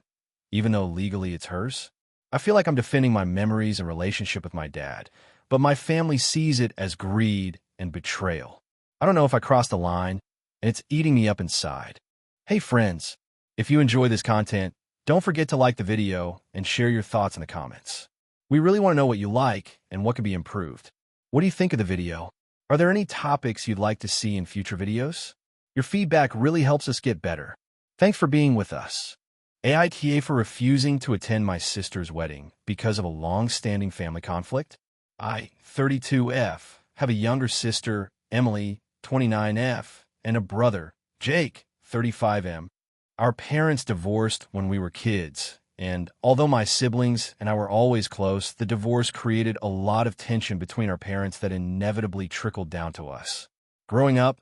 even though legally it's hers. I feel like I'm defending my memories and relationship with my dad, but my family sees it as greed and betrayal. I don't know if I crossed the line, and it's eating me up inside. Hey friends, if you enjoy this content, don't forget to like the video and share your thoughts in the comments. We really want to know what you like and what could be improved. What do you think of the video? Are there any topics you'd like to see in future videos? Your feedback really helps us get better. Thanks for being with us. AITA for refusing to attend my sister's wedding because of a long-standing family conflict. I, 32F, have a younger sister, Emily, 29F, and a brother, Jake, 35M. Our parents divorced when we were kids, and although my siblings and I were always close, the divorce created a lot of tension between our parents that inevitably trickled down to us. Growing up,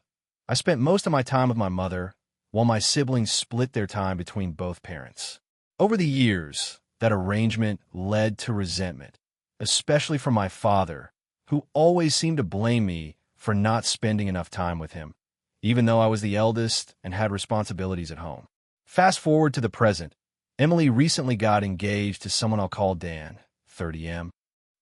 I spent most of my time with my mother, while my siblings split their time between both parents. Over the years, that arrangement led to resentment, especially from my father, who always seemed to blame me for not spending enough time with him, even though I was the eldest and had responsibilities at home. Fast forward to the present, Emily recently got engaged to someone I'll call Dan, 30M.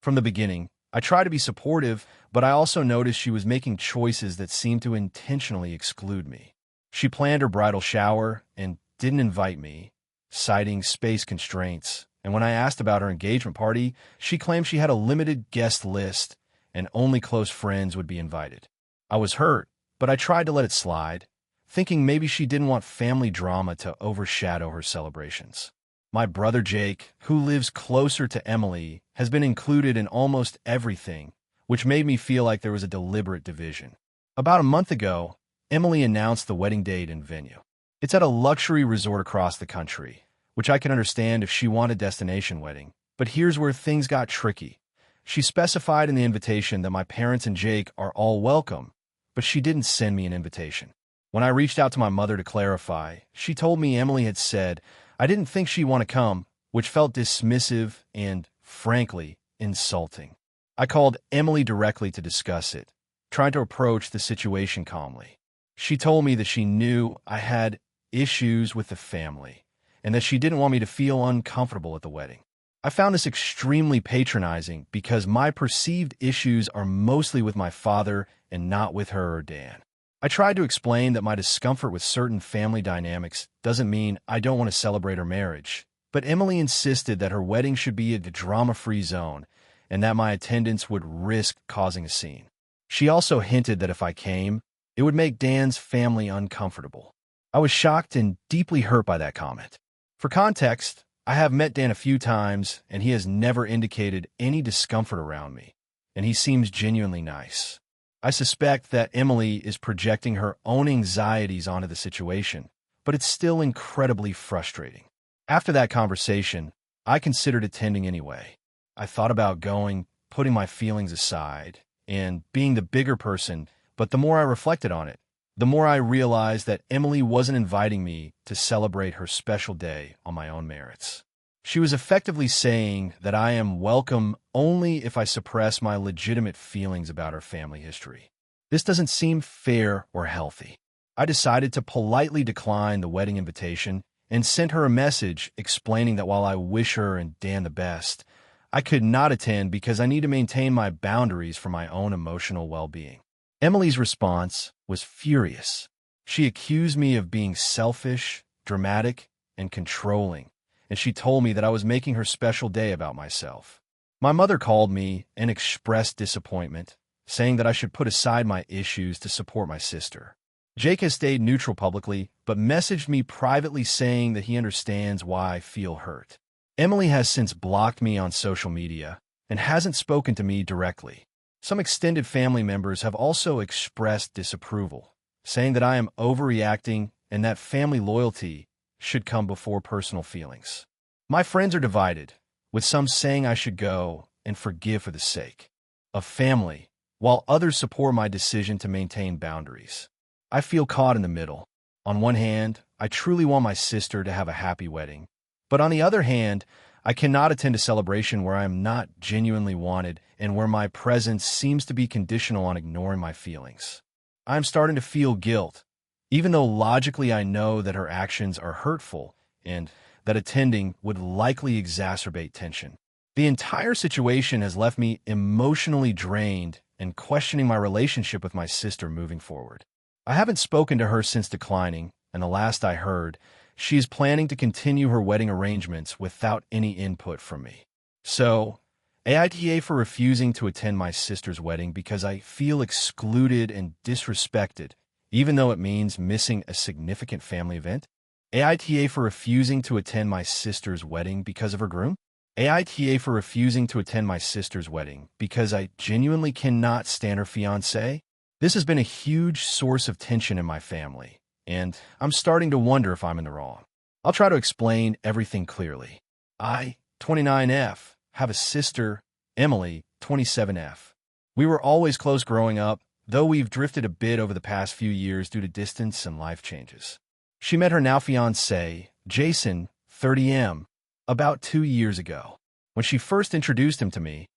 From the beginning, I tried to be supportive, but I also noticed she was making choices that seemed to intentionally exclude me. She planned her bridal shower and didn't invite me, citing space constraints, and when I asked about her engagement party, she claimed she had a limited guest list and only close friends would be invited. I was hurt, but I tried to let it slide, thinking maybe she didn't want family drama to overshadow her celebrations. My brother Jake, who lives closer to Emily, has been included in almost everything, which made me feel like there was a deliberate division. About a month ago, Emily announced the wedding date and venue. It's at a luxury resort across the country, which I can understand if she wanted a destination wedding. But here's where things got tricky. She specified in the invitation that my parents and Jake are all welcome, but she didn't send me an invitation. When I reached out to my mother to clarify, she told me Emily had said, I didn't think she'd want to come, which felt dismissive and, frankly, insulting. I called Emily directly to discuss it, trying to approach the situation calmly. She told me that she knew I had issues with the family and that she didn't want me to feel uncomfortable at the wedding. I found this extremely patronizing because my perceived issues are mostly with my father and not with her or Dan. I tried to explain that my discomfort with certain family dynamics doesn't mean I don't want to celebrate her marriage, but Emily insisted that her wedding should be a drama-free zone and that my attendance would risk causing a scene. She also hinted that if I came, it would make Dan's family uncomfortable. I was shocked and deeply hurt by that comment. For context, I have met Dan a few times, and he has never indicated any discomfort around me, and he seems genuinely nice. I suspect that Emily is projecting her own anxieties onto the situation, but it's still incredibly frustrating. After that conversation, I considered attending anyway. I thought about going, putting my feelings aside, and being the bigger person, but the more I reflected on it, the more I realized that Emily wasn't inviting me to celebrate her special day on my own merits. She was effectively saying that I am welcome only if I suppress my legitimate feelings about her family history. This doesn't seem fair or healthy. I decided to politely decline the wedding invitation and sent her a message explaining that while I wish her and Dan the best, I could not attend because I need to maintain my boundaries for my own emotional well-being. Emily's response was furious. She accused me of being selfish, dramatic, and controlling, and she told me that I was making her special day about myself. My mother called me and expressed disappointment, saying that I should put aside my issues to support my sister. Jake has stayed neutral publicly, but messaged me privately saying that he understands why I feel hurt. Emily has since blocked me on social media and hasn't spoken to me directly. Some extended family members have also expressed disapproval, saying that I am overreacting and that family loyalty should come before personal feelings. My friends are divided, with some saying I should go and forgive for the sake of family, while others support my decision to maintain boundaries. I feel caught in the middle. On one hand, I truly want my sister to have a happy wedding, but on the other hand, I cannot attend a celebration where I am not genuinely wanted and where my presence seems to be conditional on ignoring my feelings. I am starting to feel guilt, even though logically I know that her actions are hurtful and that attending would likely exacerbate tension. The entire situation has left me emotionally drained and questioning my relationship with my sister moving forward. I haven't spoken to her since declining, and the last I heard, she is planning to continue her wedding arrangements without any input from me. So, AITA for refusing to attend my sister's wedding because I feel excluded and disrespected, even though it means missing a significant family event? AITA for refusing to attend my sister's wedding because of her groom? AITA for refusing to attend my sister's wedding because I genuinely cannot stand her fiancé? This has been a huge source of tension in my family, and I'm starting to wonder if I'm in the wrong. I'll try to explain everything clearly. I, 29F, have a sister, Emily, 27F. We were always close growing up, though we've drifted a bit over the past few years due to distance and life changes. She met her now fiancé, Jason, 30M, about 2 years ago. When she first introduced him to me,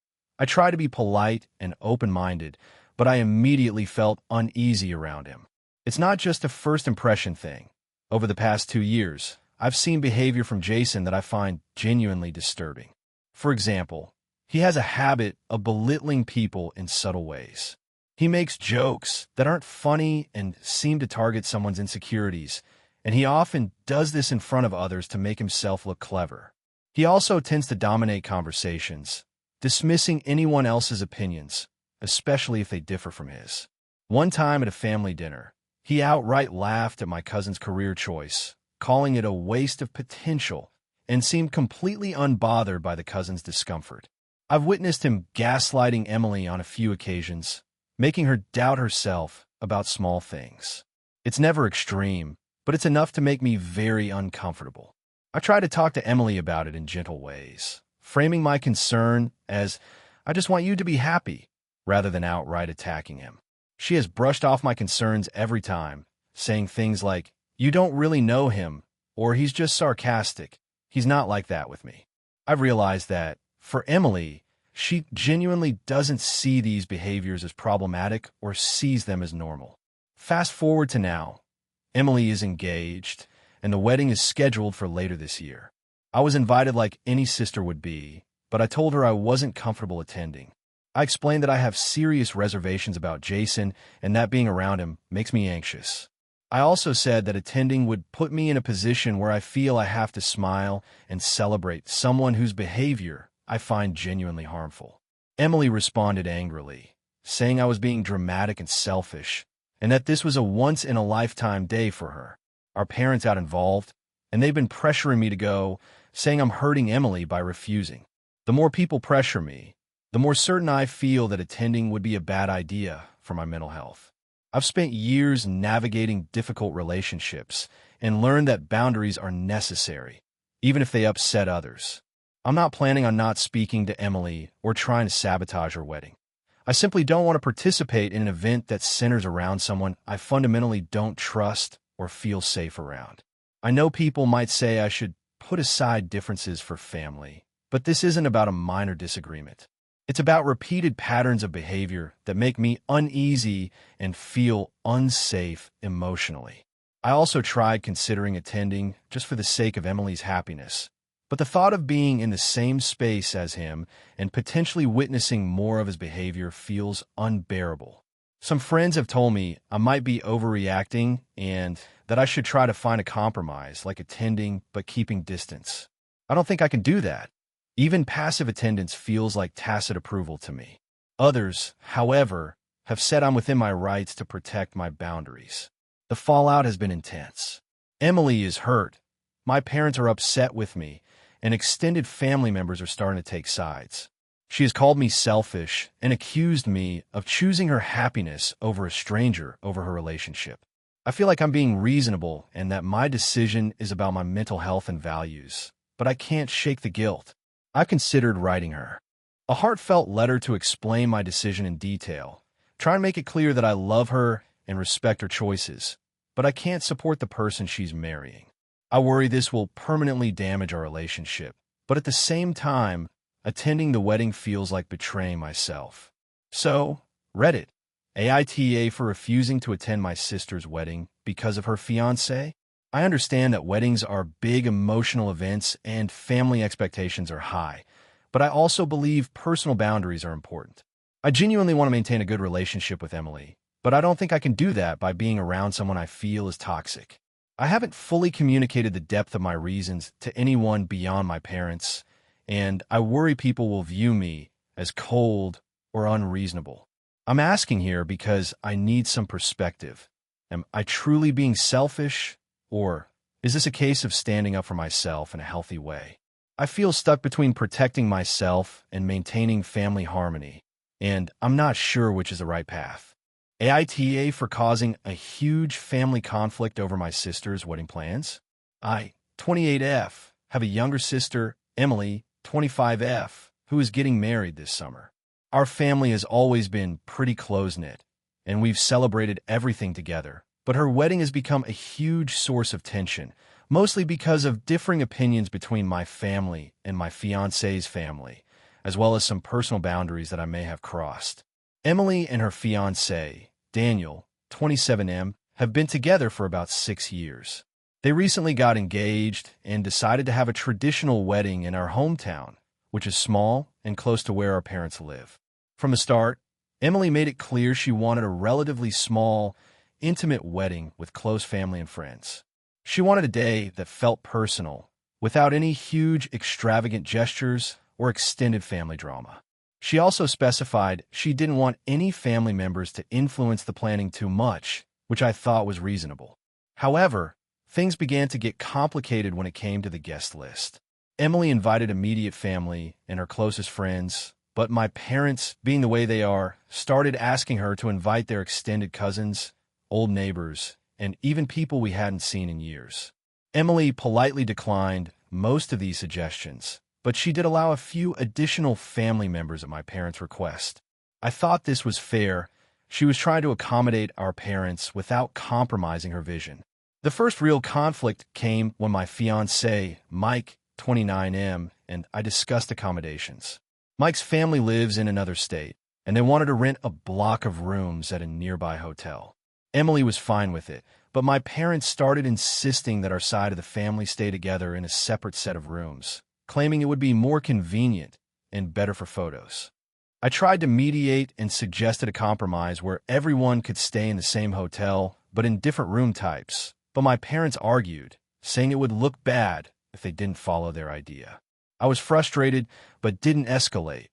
I tried to be polite and open-minded, but I immediately felt uneasy around him. It's not just a first impression thing. Over the past 2 years, I've seen behavior from Jason that I find genuinely disturbing. For example, he has a habit of belittling people in subtle ways. He makes jokes that aren't funny and seem to target someone's insecurities, and he often does this in front of others to make himself look clever. He also tends to dominate conversations, dismissing anyone else's opinions, especially if they differ from his. One time at a family dinner, he outright laughed at my cousin's career choice, calling it a waste of potential, and seemed completely unbothered by the cousin's discomfort. I've witnessed him gaslighting Emily on a few occasions, making her doubt herself about small things. It's never extreme, but it's enough to make me very uncomfortable. I try to talk to Emily about it in gentle ways, framing my concern as, I just want you to be happy, rather than outright attacking him. She has brushed off my concerns every time, saying things like, "You don't really know him," or "He's just sarcastic. He's not like that with me." I've realized that, for Emily, she genuinely doesn't see these behaviors as problematic or sees them as normal. Fast forward to now. Emily is engaged, and the wedding is scheduled for later this year. I was invited like any sister would be, but I told her I wasn't comfortable attending. I explained that I have serious reservations about Jason and that being around him makes me anxious. I also said that attending would put me in a position where I feel I have to smile and celebrate someone whose behavior I find genuinely harmful. Emily responded angrily, saying I was being dramatic and selfish, and that this was a once-in-a-lifetime day for her. Our parents got involved, and they've been pressuring me to go, saying I'm hurting Emily by refusing. The more people pressure me, the more certain I feel that attending would be a bad idea for my mental health. I've spent years navigating difficult relationships and learned that boundaries are necessary, even if they upset others. I'm not planning on not speaking to Emily or trying to sabotage her wedding. I simply don't want to participate in an event that centers around someone I fundamentally don't trust or feel safe around. I know people might say I should put aside differences for family, but this isn't about a minor disagreement. It's about repeated patterns of behavior that make me uneasy and feel unsafe emotionally. I also tried considering attending just for the sake of Emily's happiness, but the thought of being in the same space as him and potentially witnessing more of his behavior feels unbearable. Some friends have told me I might be overreacting and that I should try to find a compromise, like attending but keeping distance. I don't think I can do that. Even passive attendance feels like tacit approval to me. Others, however, have said I'm within my rights to protect my boundaries. The fallout has been intense. Emily is hurt. My parents are upset with me, and extended family members are starting to take sides. She has called me selfish and accused me of choosing her happiness over a stranger over her relationship. I feel like I'm being reasonable and that my decision is about my mental health and values, but I can't shake the guilt. I considered writing her a heartfelt letter to explain my decision in detail, try and make it clear that I love her and respect her choices, but I can't support the person she's marrying. I worry this will permanently damage our relationship, but at the same time, attending the wedding feels like betraying myself. So, Reddit AITA for refusing to attend my sister's wedding because of her fiancé. I understand that weddings are big emotional events and family expectations are high, but I also believe personal boundaries are important. I genuinely want to maintain a good relationship with Emily, but I don't think I can do that by being around someone I feel is toxic. I haven't fully communicated the depth of my reasons to anyone beyond my parents, and I worry people will view me as cold or unreasonable. I'm asking here because I need some perspective. Am I truly being selfish? Or is this a case of standing up for myself in a healthy way? I feel stuck between protecting myself and maintaining family harmony, and I'm not sure which is the right path. AITA for causing a huge family conflict over my sister's wedding plans. I, 28F, have a younger sister, Emily, 25F, who is getting married this summer. Our family has always been pretty close-knit, and we've celebrated everything together. But her wedding has become a huge source of tension, mostly because of differing opinions between my family and my fiancé's family, as well as some personal boundaries that I may have crossed. Emily and her fiancé, Daniel, 27M, have been together for about 6 years. They recently got engaged and decided to have a traditional wedding in our hometown, which is small and close to where our parents live. From the start, Emily made it clear she wanted a relatively small, intimate wedding with close family and friends. She wanted a day that felt personal, without any huge, extravagant gestures or extended family drama. She also specified she didn't want any family members to influence the planning too much, which I thought was reasonable. However, things began to get complicated when it came to the guest list. Emily invited immediate family and her closest friends, but my parents, being the way they are, started asking her to invite their extended cousins, old neighbors, and even people we hadn't seen in years. Emily politely declined most of these suggestions, but she did allow a few additional family members at my parents' request. I thought this was fair. She was trying to accommodate our parents without compromising her vision. The first real conflict came when my fiancé, Mike, 29M, and I discussed accommodations. Mike's family lives in another state, and they wanted to rent a block of rooms at a nearby hotel. Emily was fine with it, but my parents started insisting that our side of the family stay together in a separate set of rooms, claiming it would be more convenient and better for photos. I tried to mediate and suggested a compromise where everyone could stay in the same hotel, but in different room types, but my parents argued, saying it would look bad if they didn't follow their idea. I was frustrated, but didn't escalate.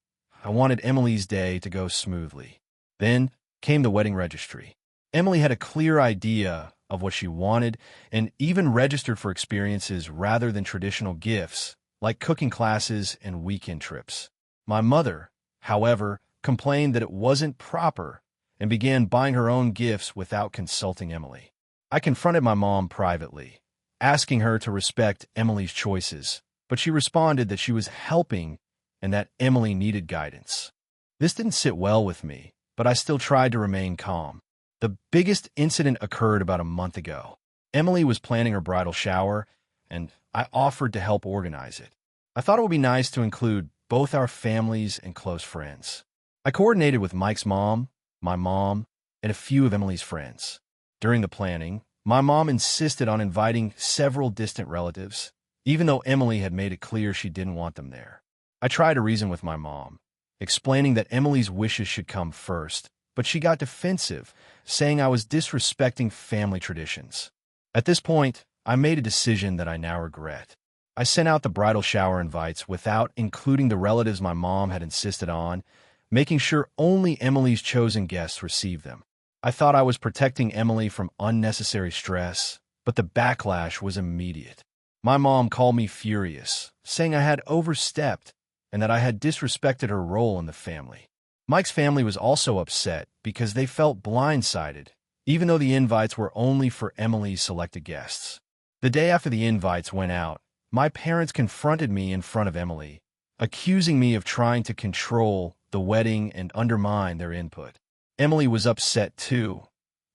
I wanted Emily's day to go smoothly. Then came the wedding registry. Emily had a clear idea of what she wanted and even registered for experiences rather than traditional gifts, like cooking classes and weekend trips. My mother, however, complained that it wasn't proper and began buying her own gifts without consulting Emily. I confronted my mom privately, asking her to respect Emily's choices, but she responded that she was helping and that Emily needed guidance. This didn't sit well with me, but I still tried to remain calm. The biggest incident occurred about a month ago. Emily was planning her bridal shower, and I offered to help organize it. I thought it would be nice to include both our families and close friends. I coordinated with Mike's mom, my mom, and a few of Emily's friends. During the planning, my mom insisted on inviting several distant relatives, even though Emily had made it clear she didn't want them there. I tried to reason with my mom, explaining that Emily's wishes should come first, but she got defensive, saying I was disrespecting family traditions. At this point, I made a decision that I now regret. I sent out the bridal shower invites without including the relatives my mom had insisted on, making sure only Emily's chosen guests received them. I thought I was protecting Emily from unnecessary stress, but the backlash was immediate. My mom called me furious, saying I had overstepped and that I had disrespected her role in the family. Mike's family was also upset because they felt blindsided, even though the invites were only for Emily's selected guests. The day after the invites went out, my parents confronted me in front of Emily, accusing me of trying to control the wedding and undermine their input. Emily was upset too,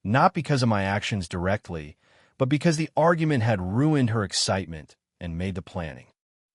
not because of my actions directly, but because the argument had ruined her excitement and made the planning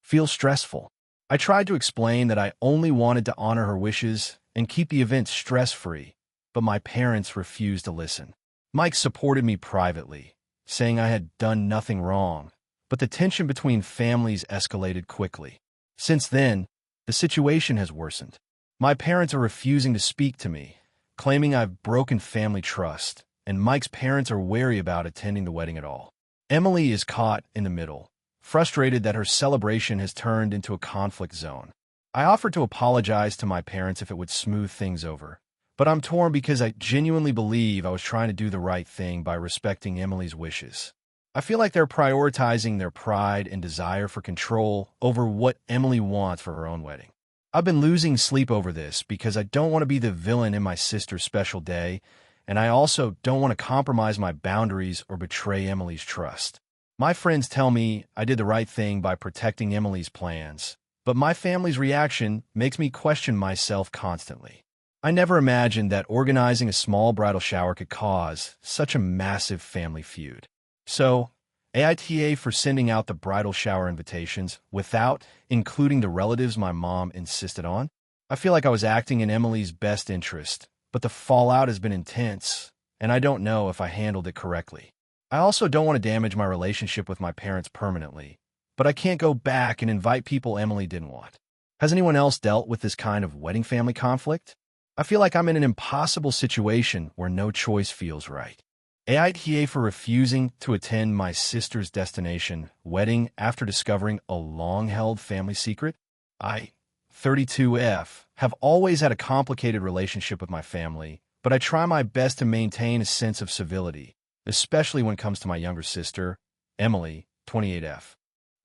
feel stressful. I tried to explain that I only wanted to honor her wishes and keep the event stress-free, but my parents refused to listen. Mike supported me privately, saying I had done nothing wrong, but the tension between families escalated quickly. Since then, the situation has worsened. My parents are refusing to speak to me, claiming I've broken family trust, and Mike's parents are wary about attending the wedding at all. Emily is caught in the middle, frustrated that her celebration has turned into a conflict zone. I offered to apologize to my parents if it would smooth things over, but I'm torn because I genuinely believe I was trying to do the right thing by respecting Emily's wishes. I feel like they're prioritizing their pride and desire for control over what Emily wants for her own wedding. I've been losing sleep over this because I don't want to be the villain in my sister's special day, and I also don't want to compromise my boundaries or betray Emily's trust. My friends tell me I did the right thing by protecting Emily's plans, but my family's reaction makes me question myself constantly. I never imagined that organizing a small bridal shower could cause such a massive family feud. So, AITA for sending out the bridal shower invitations without including the relatives my mom insisted on. I feel like I was acting in Emily's best interest, but the fallout has been intense, and I don't know if I handled it correctly. I also don't want to damage my relationship with my parents permanently, but I can't go back and invite people Emily didn't want. Has anyone else dealt with this kind of wedding family conflict? I feel like I'm in an impossible situation where no choice feels right. AITA for refusing to attend my sister's destination wedding after discovering a long-held family secret. I, 32F, have always had a complicated relationship with my family, but I try my best to maintain a sense of civility, especially when it comes to my younger sister, Emily, 28F.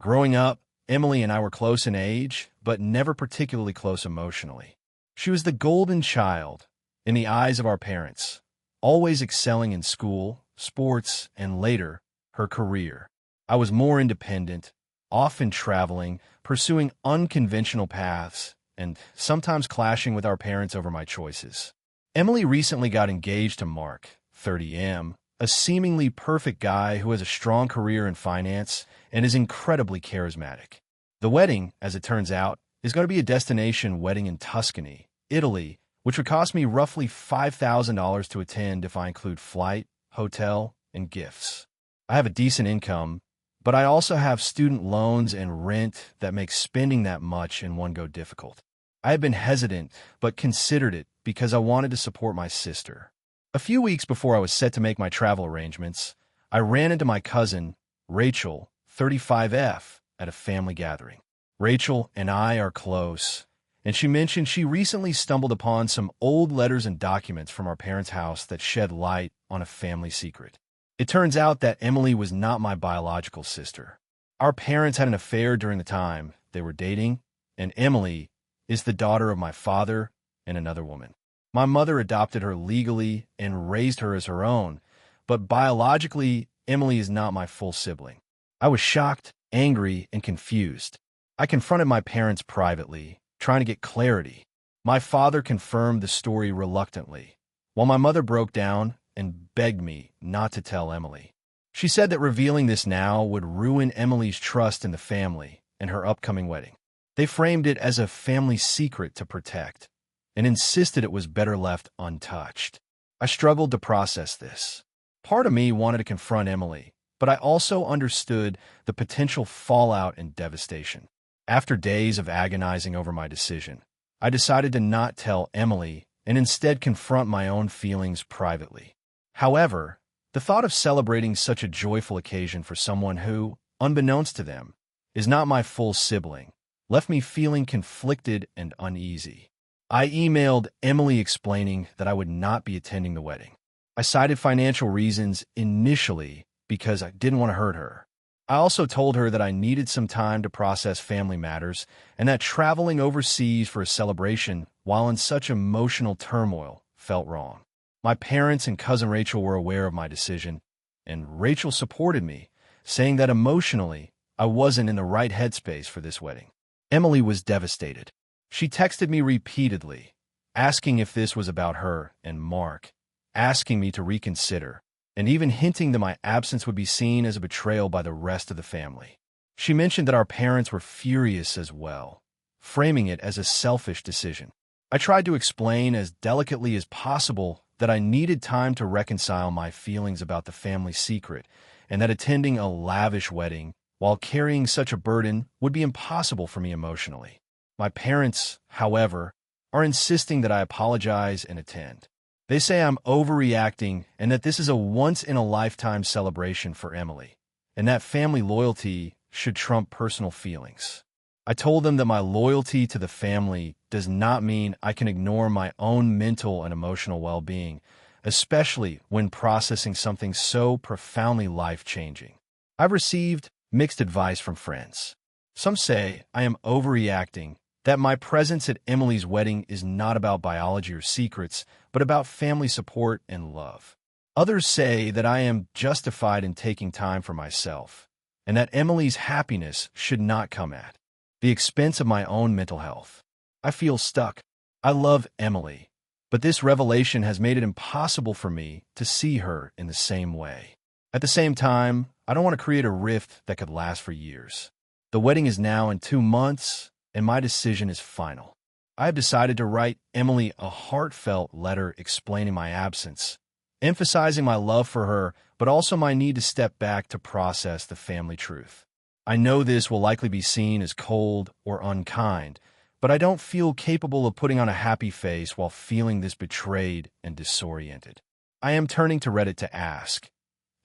Growing up, Emily and I were close in age, but never particularly close emotionally. She was the golden child in the eyes of our parents, always excelling in school, sports, and later, her career. I was more independent, often traveling, pursuing unconventional paths, and sometimes clashing with our parents over my choices. Emily recently got engaged to Mark, 30M, a seemingly perfect guy who has a strong career in finance and is incredibly charismatic. The wedding, as it turns out, is going to be a destination wedding in Tuscany, Italy, which would cost me roughly $5,000 to attend if I include flight, hotel, and gifts. I have a decent income, but I also have student loans and rent that make spending that much in one go difficult. I have been hesitant, but considered it because I wanted to support my sister. A few weeks before I was set to make my travel arrangements, I ran into my cousin, Rachel, 35F, at a family gathering. Rachel and I are close, and she mentioned she recently stumbled upon some old letters and documents from our parents' house that shed light on a family secret. It turns out that Emily was not my biological sister. Our parents had an affair during the time they were dating, and Emily is the daughter of my father and another woman. My mother adopted her legally and raised her as her own, but biologically, Emily is not my full sibling. I was shocked, angry, and confused. I confronted my parents privately, trying to get clarity. My father confirmed the story reluctantly, while my mother broke down and begged me not to tell Emily. She said that revealing this now would ruin Emily's trust in the family and her upcoming wedding. They framed it as a family secret to protect and insisted it was better left untouched. I struggled to process this. Part of me wanted to confront Emily, but I also understood the potential fallout and devastation. After days of agonizing over my decision, I decided to not tell Emily and instead confront my own feelings privately. However, the thought of celebrating such a joyful occasion for someone who, unbeknownst to them, is not my full sibling, left me feeling conflicted and uneasy. I emailed Emily explaining that I would not be attending the wedding. I cited financial reasons initially because I didn't want to hurt her. I also told her that I needed some time to process family matters and that traveling overseas for a celebration while in such emotional turmoil felt wrong. My parents and cousin Rachel were aware of my decision, and Rachel supported me, saying that emotionally I wasn't in the right headspace for this wedding. Emily was devastated. She texted me repeatedly, asking if this was about her and Mark, asking me to reconsider, and even hinting that my absence would be seen as a betrayal by the rest of the family. She mentioned that our parents were furious as well, framing it as a selfish decision. I tried to explain as delicately as possible that I needed time to reconcile my feelings about the family secret and that attending a lavish wedding while carrying such a burden would be impossible for me emotionally. My parents, however, are insisting that I apologize and attend. They say I'm overreacting and that this is a once-in-a-lifetime celebration for Emily, and that family loyalty should trump personal feelings. I told them that my loyalty to the family does not mean I can ignore my own mental and emotional well-being, especially when processing something so profoundly life-changing. I've received mixed advice from friends. Some say I am overreacting, that my presence at Emily's wedding is not about biology or secrets, but about family support and love. Others say that I am justified in taking time for myself, and that Emily's happiness should not come at the expense of my own mental health. I feel stuck. I love Emily, but this revelation has made it impossible for me to see her in the same way. At the same time, I don't want to create a rift that could last for years. The wedding is now in 2 months, and my decision is final. I have decided to write Emily a heartfelt letter explaining my absence, emphasizing my love for her, but also my need to step back to process the family truth. I know this will likely be seen as cold or unkind, but I don't feel capable of putting on a happy face while feeling this betrayed and disoriented. I am turning to Reddit to ask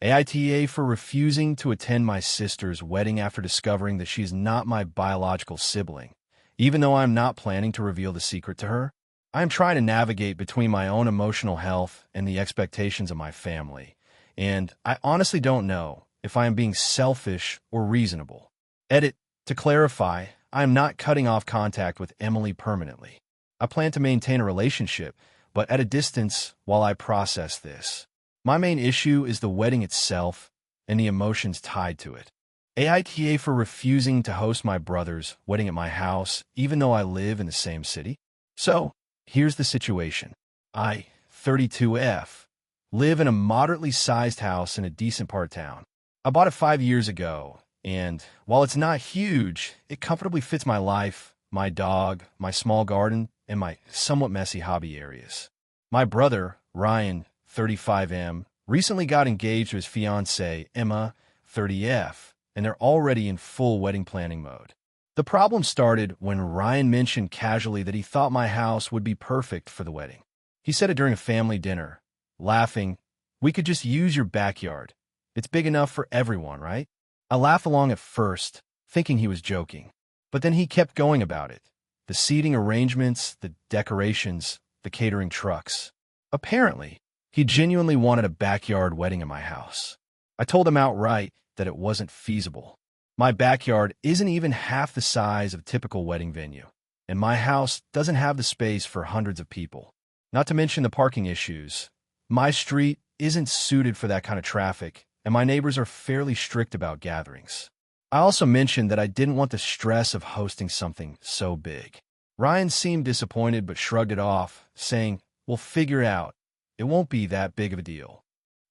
AITA for refusing to attend my sister's wedding after discovering that she is not my biological sibling. Even though I am not planning to reveal the secret to her, I am trying to navigate between my own emotional health and the expectations of my family, and I honestly don't know if I am being selfish or reasonable. Edit: to clarify, I am not cutting off contact with Emily permanently. I plan to maintain a relationship, but at a distance while I process this. My main issue is the wedding itself and the emotions tied to it. AITA for refusing to host my brother's wedding at my house, even though I live in the same city. So, here's the situation. I, 32F, live in a moderately sized house in a decent part of town. I bought it 5 years ago, and while it's not huge, it comfortably fits my life, my dog, my small garden, and my somewhat messy hobby areas. My brother, Ryan, 35M, recently got engaged to his fiancée, Emma, 30F, and they're already in full wedding planning mode. The problem started when Ryan mentioned casually that he thought my house would be perfect for the wedding. He said it during a family dinner, laughing, "We could just use your backyard. It's big enough for everyone, right?" I laughed along at first, thinking he was joking. But then he kept going about it. The seating arrangements, the decorations, the catering trucks. Apparently, he genuinely wanted a backyard wedding at my house. I told him outright that it wasn't feasible. My backyard isn't even half the size of a typical wedding venue, and my house doesn't have the space for hundreds of people. Not to mention the parking issues. My street isn't suited for that kind of traffic, and my neighbors are fairly strict about gatherings. I also mentioned that I didn't want the stress of hosting something so big. Ryan seemed disappointed but shrugged it off, saying, "We'll figure it out. It won't be that big of a deal."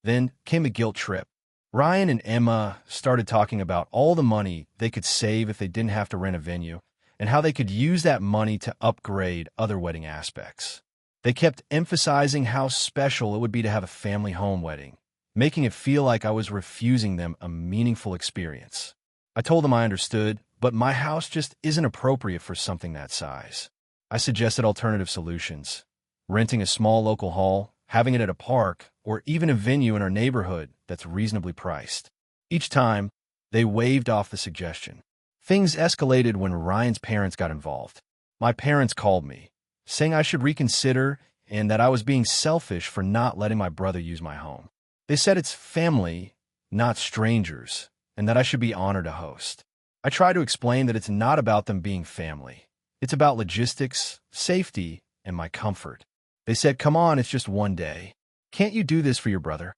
Then came the guilt trip. Ryan and Emma started talking about all the money they could save if they didn't have to rent a venue, and how they could use that money to upgrade other wedding aspects. They kept emphasizing how special it would be to have a family home wedding, making it feel like I was refusing them a meaningful experience. I told them I understood, but my house just isn't appropriate for something that size. I suggested alternative solutions, renting a small local hall, having it at a park, or even a venue in our neighborhood that's reasonably priced. Each time, they waved off the suggestion. Things escalated when Ryan's parents got involved. My parents called me, saying I should reconsider and that I was being selfish for not letting my brother use my home. They said it's family, not strangers, and that I should be honored to host. I tried to explain that it's not about them being family. It's about logistics, safety, and my comfort. They said, "Come on, it's just one day. Can't you do this for your brother?"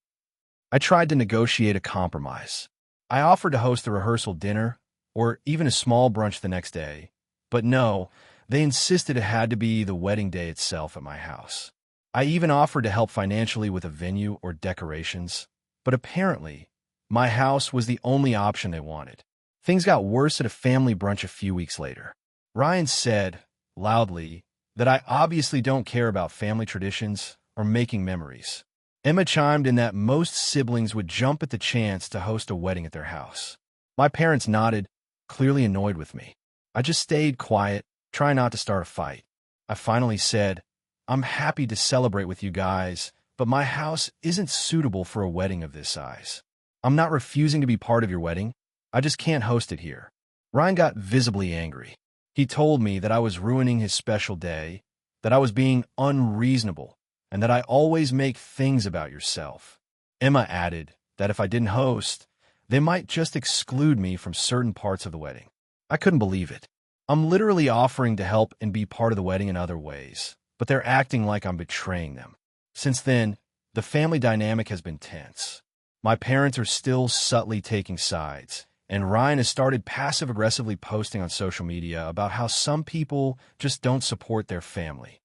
I tried to negotiate a compromise. I offered to host the rehearsal dinner, or even a small brunch the next day. But no, they insisted it had to be the wedding day itself at my house. I even offered to help financially with a venue or decorations. But apparently, my house was the only option they wanted. Things got worse at a family brunch a few weeks later. Ryan said, loudly, that I obviously don't care about family traditions or making memories. Emma chimed in that most siblings would jump at the chance to host a wedding at their house. My parents nodded, clearly annoyed with me. I just stayed quiet, trying not to start a fight. I finally said, "I'm happy to celebrate with you guys, but my house isn't suitable for a wedding of this size. I'm not refusing to be part of your wedding. I just can't host it here." Ryan got visibly angry. He told me that I was ruining his special day, that I was being unreasonable, and that I always make things about yourself. Emma added that if I didn't host, they might just exclude me from certain parts of the wedding. I couldn't believe it. I'm literally offering to help and be part of the wedding in other ways, but they're acting like I'm betraying them. Since then, the family dynamic has been tense. My parents are still subtly taking sides, and Ryan has started passive-aggressively posting on social media about how some people just don't support their family.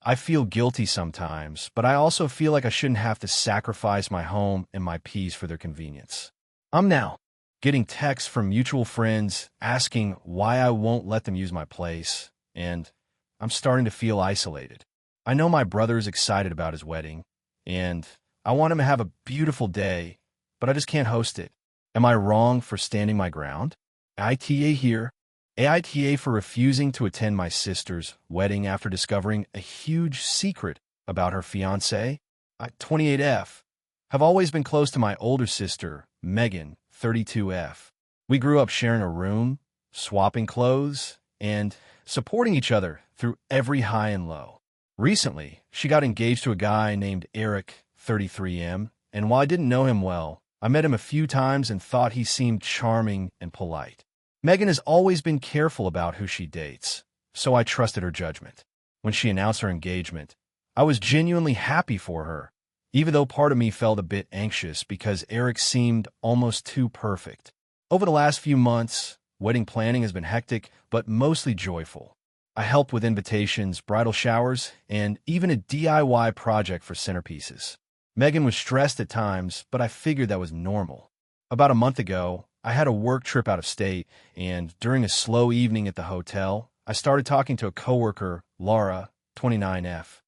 I feel guilty sometimes, but I also feel like I shouldn't have to sacrifice my home and my peace for their convenience. I'm now getting texts from mutual friends asking why I won't let them use my place, and I'm starting to feel isolated. I know my brother is excited about his wedding, and I want him to have a beautiful day, but I just can't host it. Am I wrong for standing my ground? AITA here. AITA for refusing to attend my sister's wedding after discovering a huge secret about her fiancé. 28F. Have always been close to my older sister, Megan, 32F. We grew up sharing a room, swapping clothes, and supporting each other through every high and low. Recently, she got engaged to a guy named Eric, 33M, and while I didn't know him well, I met him a few times and thought he seemed charming and polite. Megan has always been careful about who she dates, so I trusted her judgment. When she announced her engagement, I was genuinely happy for her, even though part of me felt a bit anxious because Eric seemed almost too perfect. Over the last few months, wedding planning has been hectic, but mostly joyful. I helped with invitations, bridal showers, and even a DIY project for centerpieces. Megan was stressed at times, but I figured that was normal. About a month ago, I had a work trip out of state, and during a slow evening at the hotel, I started talking to a coworker, Laura, 29F.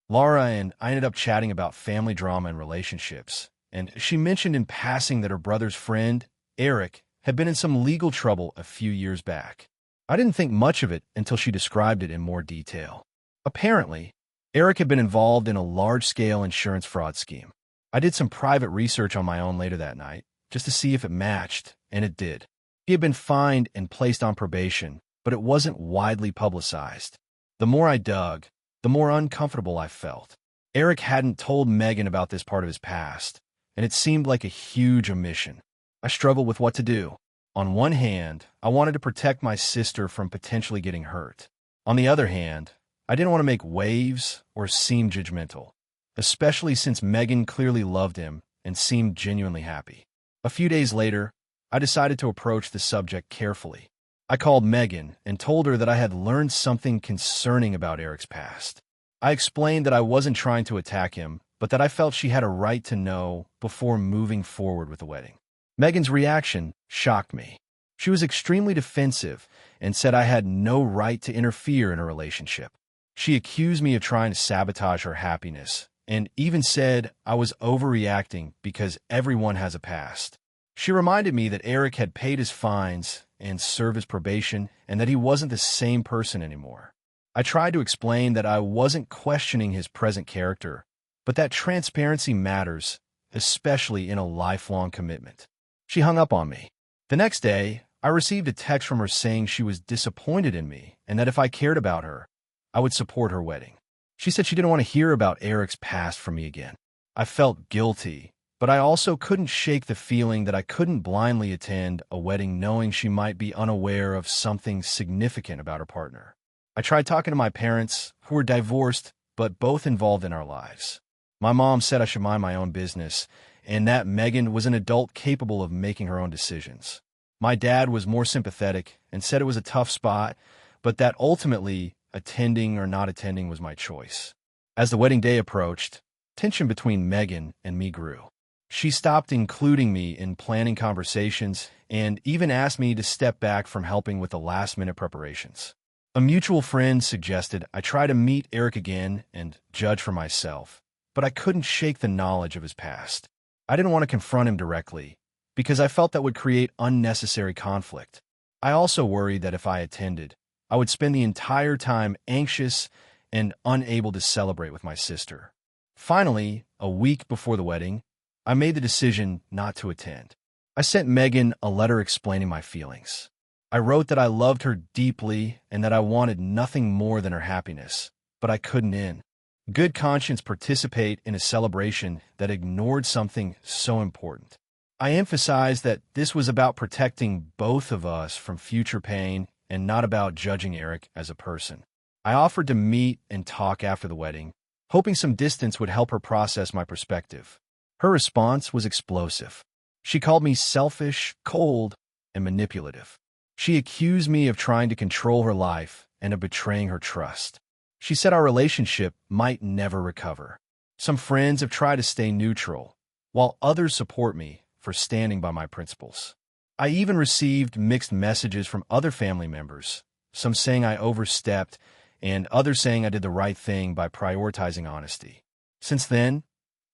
Laura and I ended up chatting about family drama and relationships, and she mentioned in passing that her brother's friend, Eric, had been in some legal trouble a few years back. I didn't think much of it until she described it in more detail. Apparently, Eric had been involved in a large-scale insurance fraud scheme. I did some private research on my own later that night, just to see if it matched, and it did. He had been fined and placed on probation, but it wasn't widely publicized. The more I dug, the more uncomfortable I felt. Eric hadn't told Megan about this part of his past, and it seemed like a huge omission. I struggled with what to do. On one hand, I wanted to protect my sister from potentially getting hurt. On the other hand, I didn't want to make waves or seem judgmental, especially since Megan clearly loved him and seemed genuinely happy. A few days later, I decided to approach the subject carefully. I called Megan and told her that I had learned something concerning about Eric's past. I explained that I wasn't trying to attack him, but that I felt she had a right to know before moving forward with the wedding. Megan's reaction shocked me. She was extremely defensive and said I had no right to interfere in a relationship. She accused me of trying to sabotage her happiness and even said I was overreacting because everyone has a past. She reminded me that Eric had paid his fines and served his probation and that he wasn't the same person anymore. I tried to explain that I wasn't questioning his present character, but that transparency matters, especially in a lifelong commitment. She hung up on me. The next day, I received a text from her saying she was disappointed in me and that if I cared about her, I would support her wedding. She said she didn't want to hear about Eric's past from me again. I felt guilty, but I also couldn't shake the feeling that I couldn't blindly attend a wedding knowing she might be unaware of something significant about her partner. I tried talking to my parents, who were divorced, but both involved in our lives. My mom said I should mind my own business, and that Megan was an adult capable of making her own decisions. My dad was more sympathetic and said it was a tough spot, but that ultimately attending or not attending was my choice. As the wedding day approached, tension between Megan and me grew. She stopped including me in planning conversations and even asked me to step back from helping with the last-minute preparations. A mutual friend suggested I try to meet Eric again and judge for myself, but I couldn't shake the knowledge of his past. I didn't want to confront him directly, because I felt that would create unnecessary conflict. I also worried that if I attended, I would spend the entire time anxious and unable to celebrate with my sister. Finally, a week before the wedding, I made the decision not to attend. I sent Megan a letter explaining my feelings. I wrote that I loved her deeply and that I wanted nothing more than her happiness, but I couldn't in good conscience participate in a celebration that ignored something so important. I emphasized that this was about protecting both of us from future pain and not about judging Eric as a person. I offered to meet and talk after the wedding, hoping some distance would help her process my perspective. Her response was explosive. She called me selfish, cold, and manipulative. She accused me of trying to control her life and of betraying her trust. She said our relationship might never recover. Some friends have tried to stay neutral, while others support me for standing by my principles. I even received mixed messages from other family members, some saying I overstepped and others saying I did the right thing by prioritizing honesty. Since then,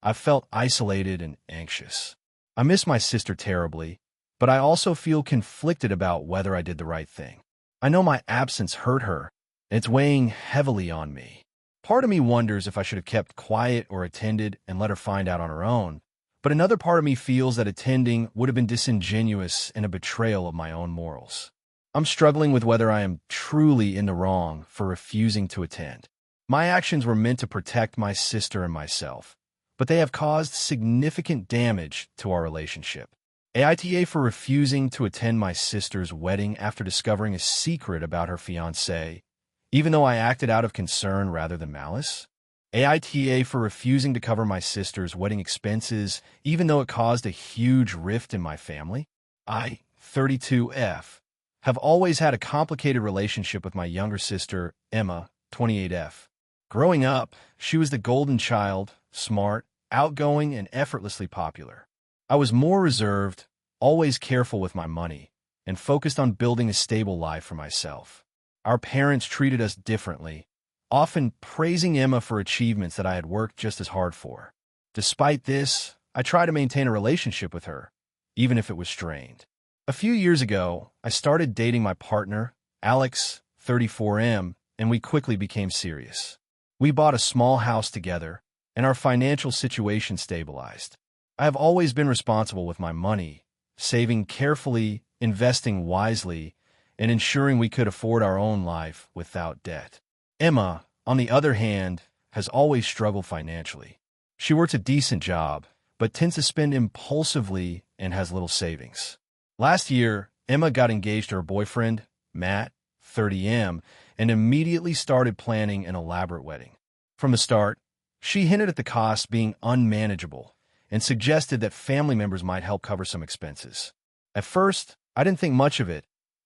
I've felt isolated and anxious. I miss my sister terribly, but I also feel conflicted about whether I did the right thing. I know my absence hurt her, and it's weighing heavily on me. Part of me wonders if I should have kept quiet or attended and let her find out on her own, but another part of me feels that attending would have been disingenuous and a betrayal of my own morals. I'm struggling with whether I am truly in the wrong for refusing to attend. My actions were meant to protect my sister and myself, but they have caused significant damage to our relationship. AITA for refusing to attend my sister's wedding after discovering a secret about her fiancé, even though I acted out of concern rather than malice. AITA for refusing to cover my sister's wedding expenses, even though it caused a huge rift in my family. I, 32F, have always had a complicated relationship with my younger sister, Emma, 28F. Growing up, she was the golden child, smart, outgoing, and effortlessly popular. I was more reserved, always careful with my money, and focused on building a stable life for myself. Our parents treated us differently, often praising Emma for achievements that I had worked just as hard for. Despite this, I try to maintain a relationship with her, even if it was strained. A few years ago, I started dating my partner, Alex, 34M, and we quickly became serious. We bought a small house together, and our financial situation stabilized. I have always been responsible with my money, saving carefully, investing wisely, and ensuring we could afford our own life without debt. Emma, on the other hand, has always struggled financially. She works a decent job, but tends to spend impulsively and has little savings. Last year, Emma got engaged to her boyfriend, Matt, 30M, and immediately started planning an elaborate wedding. From the start, she hinted at the cost being unmanageable and suggested that family members might help cover some expenses. At first, I didn't think much of it.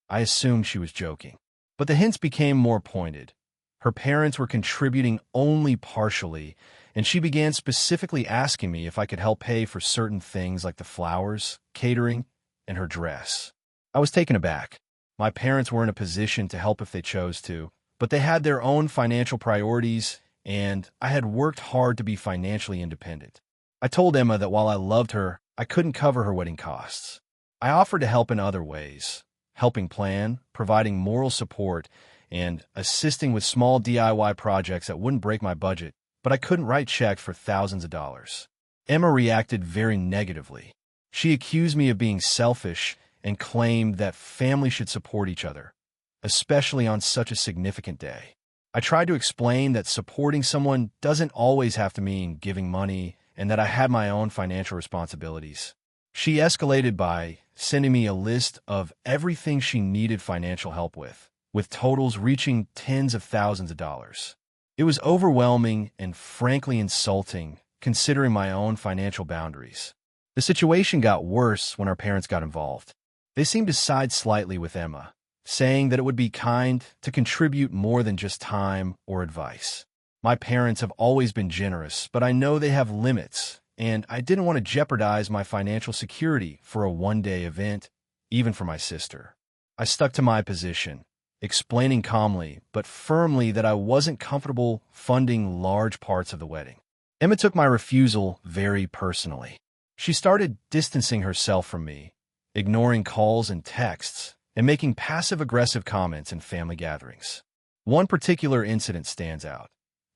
I assumed she was joking. But the hints became more pointed. Her parents were contributing only partially, and she began specifically asking me if I could help pay for certain things like the flowers, catering, and her dress. I was taken aback. My parents were in a position to help if they chose to, but they had their own financial priorities, and I had worked hard to be financially independent. I told Emma that while I loved her, I couldn't cover her wedding costs. I offered to help in other ways, helping plan, providing moral support, and assisting with small DIY projects that wouldn't break my budget, but I couldn't write checks for thousands of dollars. Emma reacted very negatively. She accused me of being selfish and claimed that families should support each other, especially on such a significant day. I tried to explain that supporting someone doesn't always have to mean giving money and that I had my own financial responsibilities. She escalated by sending me a list of everything she needed financial help with totals reaching tens of thousands of dollars. It was overwhelming and frankly insulting, considering my own financial boundaries. The situation got worse when our parents got involved. They seemed to side slightly with Emma, saying that it would be kind to contribute more than just time or advice. My parents have always been generous, but I know they have limits, and I didn't want to jeopardize my financial security for a one-day event, even for my sister. I stuck to my position, explaining calmly but firmly that I wasn't comfortable funding large parts of the wedding. Emma took my refusal very personally. She started distancing herself from me, ignoring calls and texts, and making passive-aggressive comments in family gatherings. One particular incident stands out.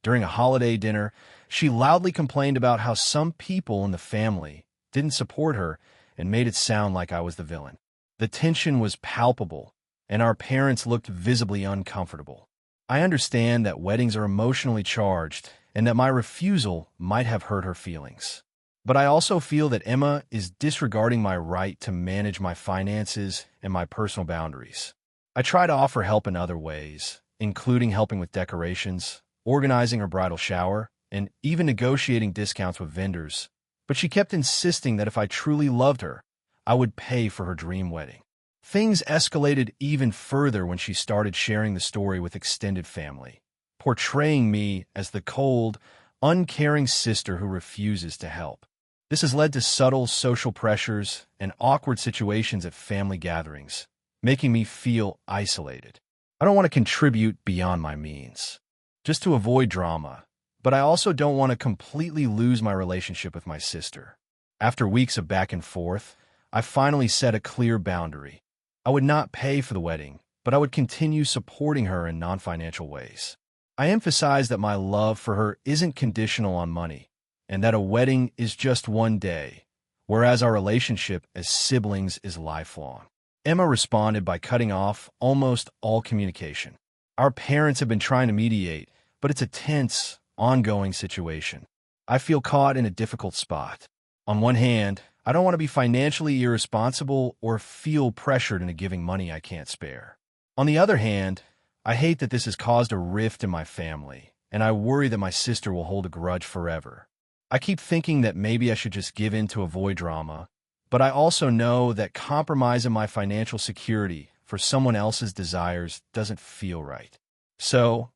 During a holiday dinner, she loudly complained about how some people in the family didn't support her and made it sound like I was the villain. The tension was palpable, and our parents looked visibly uncomfortable. I understand that weddings are emotionally charged and that my refusal might have hurt her feelings. But I also feel that Emma is disregarding my right to manage my finances and my personal boundaries. I try to offer help in other ways, including helping with decorations, organizing her bridal shower, and even negotiating discounts with vendors. But she kept insisting that if I truly loved her, I would pay for her dream wedding. Things escalated even further when she started sharing the story with extended family, portraying me as the cold, uncaring sister who refuses to help. This has led to subtle social pressures and awkward situations at family gatherings, making me feel isolated. I don't want to contribute beyond my means, just to avoid drama, but I also don't want to completely lose my relationship with my sister. After weeks of back and forth, I finally set a clear boundary. I would not pay for the wedding, but I would continue supporting her in non-financial ways. I emphasize that my love for her isn't conditional on money, and that a wedding is just one day, whereas our relationship as siblings is lifelong. Emma responded by cutting off almost all communication. Our parents have been trying to mediate, but it's a tense, ongoing situation. I feel caught in a difficult spot. On one hand, I don't want to be financially irresponsible or feel pressured into giving money I can't spare. On the other hand, I hate that this has caused a rift in my family, and I worry that my sister will hold a grudge forever. I keep thinking that maybe I should just give in to avoid drama, but I also know that compromising my financial security for someone else's desires doesn't feel right. So,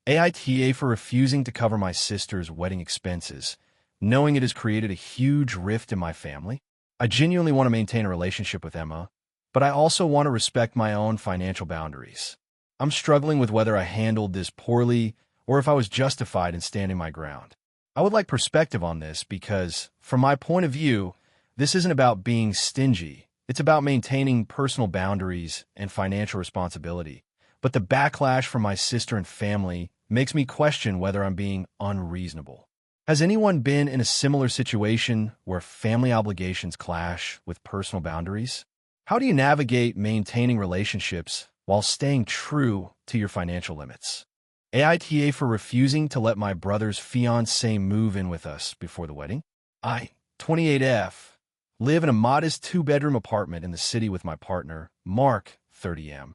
AITA for refusing to cover my sister's wedding expenses, knowing it has created a huge rift in my family. I genuinely want to maintain a relationship with Emma, but I also want to respect my own financial boundaries. I'm struggling with whether I handled this poorly or if I was justified in standing my ground. I would like perspective on this because, from my point of view, this isn't about being stingy. It's about maintaining personal boundaries and financial responsibility. But the backlash from my sister and family makes me question whether I'm being unreasonable. Has anyone been in a similar situation where family obligations clash with personal boundaries? How do you navigate maintaining relationships while staying true to your financial limits? AITA for refusing to let my brother's fiancée move in with us before the wedding. I, 28F, live in a modest two-bedroom apartment in the city with my partner, Mark, 30M.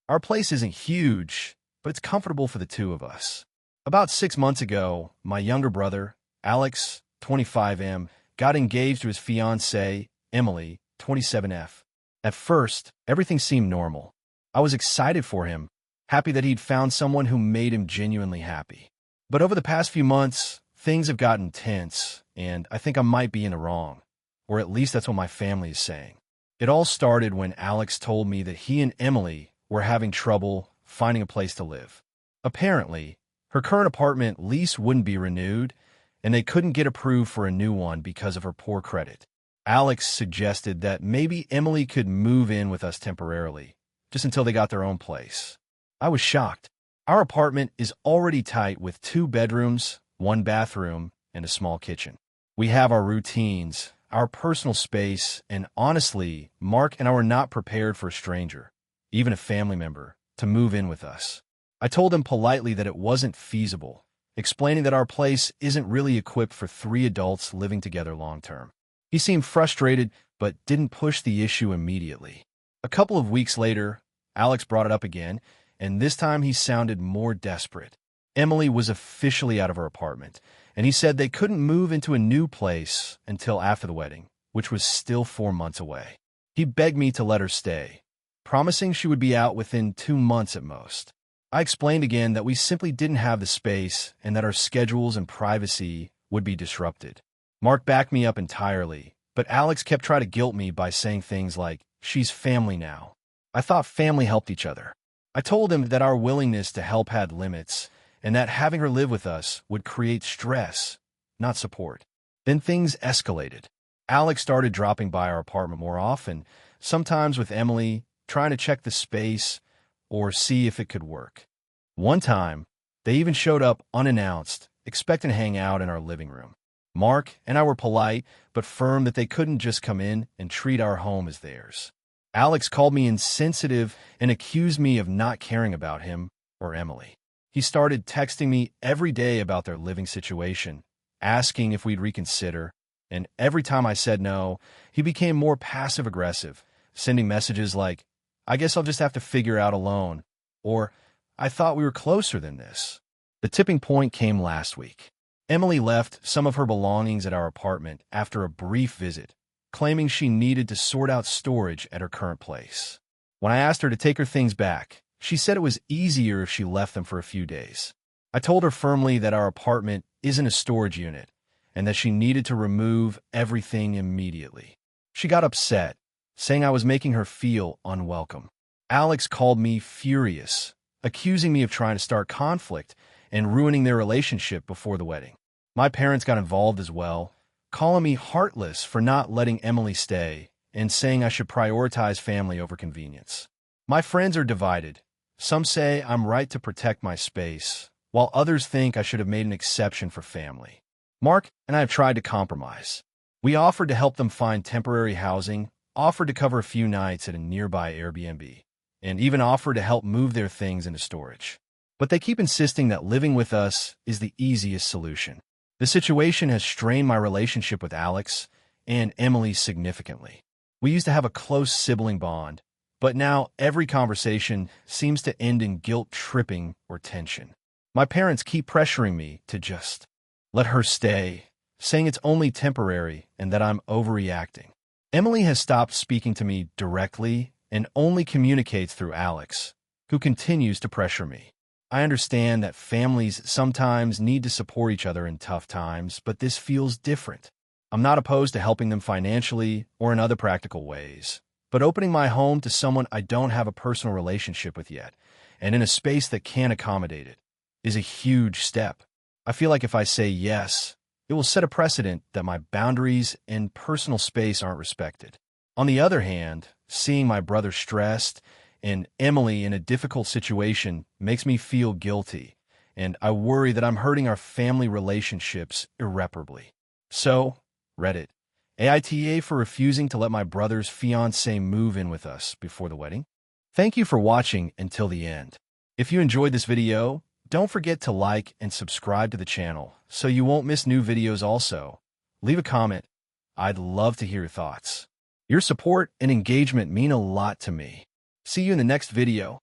Our place isn't huge, but it's comfortable for the two of us. About 6 months ago, my younger brother, Alex, 25M, got engaged to his fiancée, Emily, 27F. At first, everything seemed normal. I was excited for him, happy that he'd found someone who made him genuinely happy. But over the past few months, things have gotten tense, and I think I might be in the wrong. Or at least that's what my family is saying. It all started when Alex told me that he and Emily were having trouble finding a place to live. Apparently, her current apartment lease wouldn't be renewed, and they couldn't get approved for a new one because of her poor credit. Alex suggested that maybe Emily could move in with us temporarily, just until they got their own place. I was shocked. Our apartment is already tight with 2 bedrooms, 1 bathroom, and a small kitchen. We have our routines, our personal space, and honestly, Mark and I were not prepared for a stranger, even a family member, to move in with us. I told him politely that it wasn't feasible, explaining that our place isn't really equipped for 3 adults living together long-term. He seemed frustrated, but didn't push the issue immediately. A couple of weeks later, Alex brought it up again, and this time he sounded more desperate. Emily was officially out of her apartment, and he said they couldn't move into a new place until after the wedding, which was still 4 months away. He begged me to let her stay, promising she would be out within 2 months at most. I explained again that we simply didn't have the space and that our schedules and privacy would be disrupted. Mark backed me up entirely, but Alex kept trying to guilt me by saying things like, "She's family now." I thought family helped each other. I told him that our willingness to help had limits and that having her live with us would create stress, not support. Then things escalated. Alex started dropping by our apartment more often, sometimes with Emily, trying to check the space or see if it could work. One time, they even showed up unannounced, expecting to hang out in our living room. Mark and I were polite, but firm that they couldn't just come in and treat our home as theirs. Alex called me insensitive and accused me of not caring about him or Emily. He started texting me every day about their living situation, asking if we'd reconsider, and every time I said no, he became more passive-aggressive, sending messages like, "I guess I'll just have to figure out alone," or "I thought we were closer than this." The tipping point came last week. Emily left some of her belongings at our apartment after a brief visit, claiming she needed to sort out storage at her current place. When I asked her to take her things back, she said it was easier if she left them for a few days. I told her firmly that our apartment isn't a storage unit and that she needed to remove everything immediately. She got upset, saying I was making her feel unwelcome. Alex called me furious, accusing me of trying to start conflict and ruining their relationship before the wedding. My parents got involved as well, calling me heartless for not letting Emily stay and saying I should prioritize family over convenience. My friends are divided. Some say I'm right to protect my space, while others think I should have made an exception for family. Mark and I have tried to compromise. We offered to help them find temporary housing, offered to cover a few nights at a nearby Airbnb, and even offered to help move their things into storage. But they keep insisting that living with us is the easiest solution. The situation has strained my relationship with Alex and Emily significantly. We used to have a close sibling bond, but now every conversation seems to end in guilt-tripping or tension. My parents keep pressuring me to just let her stay, saying it's only temporary and that I'm overreacting. Emily has stopped speaking to me directly and only communicates through Alex, who continues to pressure me. I understand that families sometimes need to support each other in tough times, but this feels different. I'm not opposed to helping them financially or in other practical ways, but opening my home to someone I don't have a personal relationship with yet, and in a space that can accommodate it, is a huge step. I feel like if I say yes, it will set a precedent that my boundaries and personal space aren't respected. On the other hand, seeing my brother stressed and Emily in a difficult situation makes me feel guilty, and I worry that I'm hurting our family relationships irreparably. So, Reddit AITA for refusing to let my brother's fiancé move in with us before the wedding. Thank you for watching until the end. If you enjoyed this video, don't forget to like and subscribe to the channel so you won't miss new videos also. Leave a comment. I'd love to hear your thoughts. Your support and engagement mean a lot to me. See you in the next video.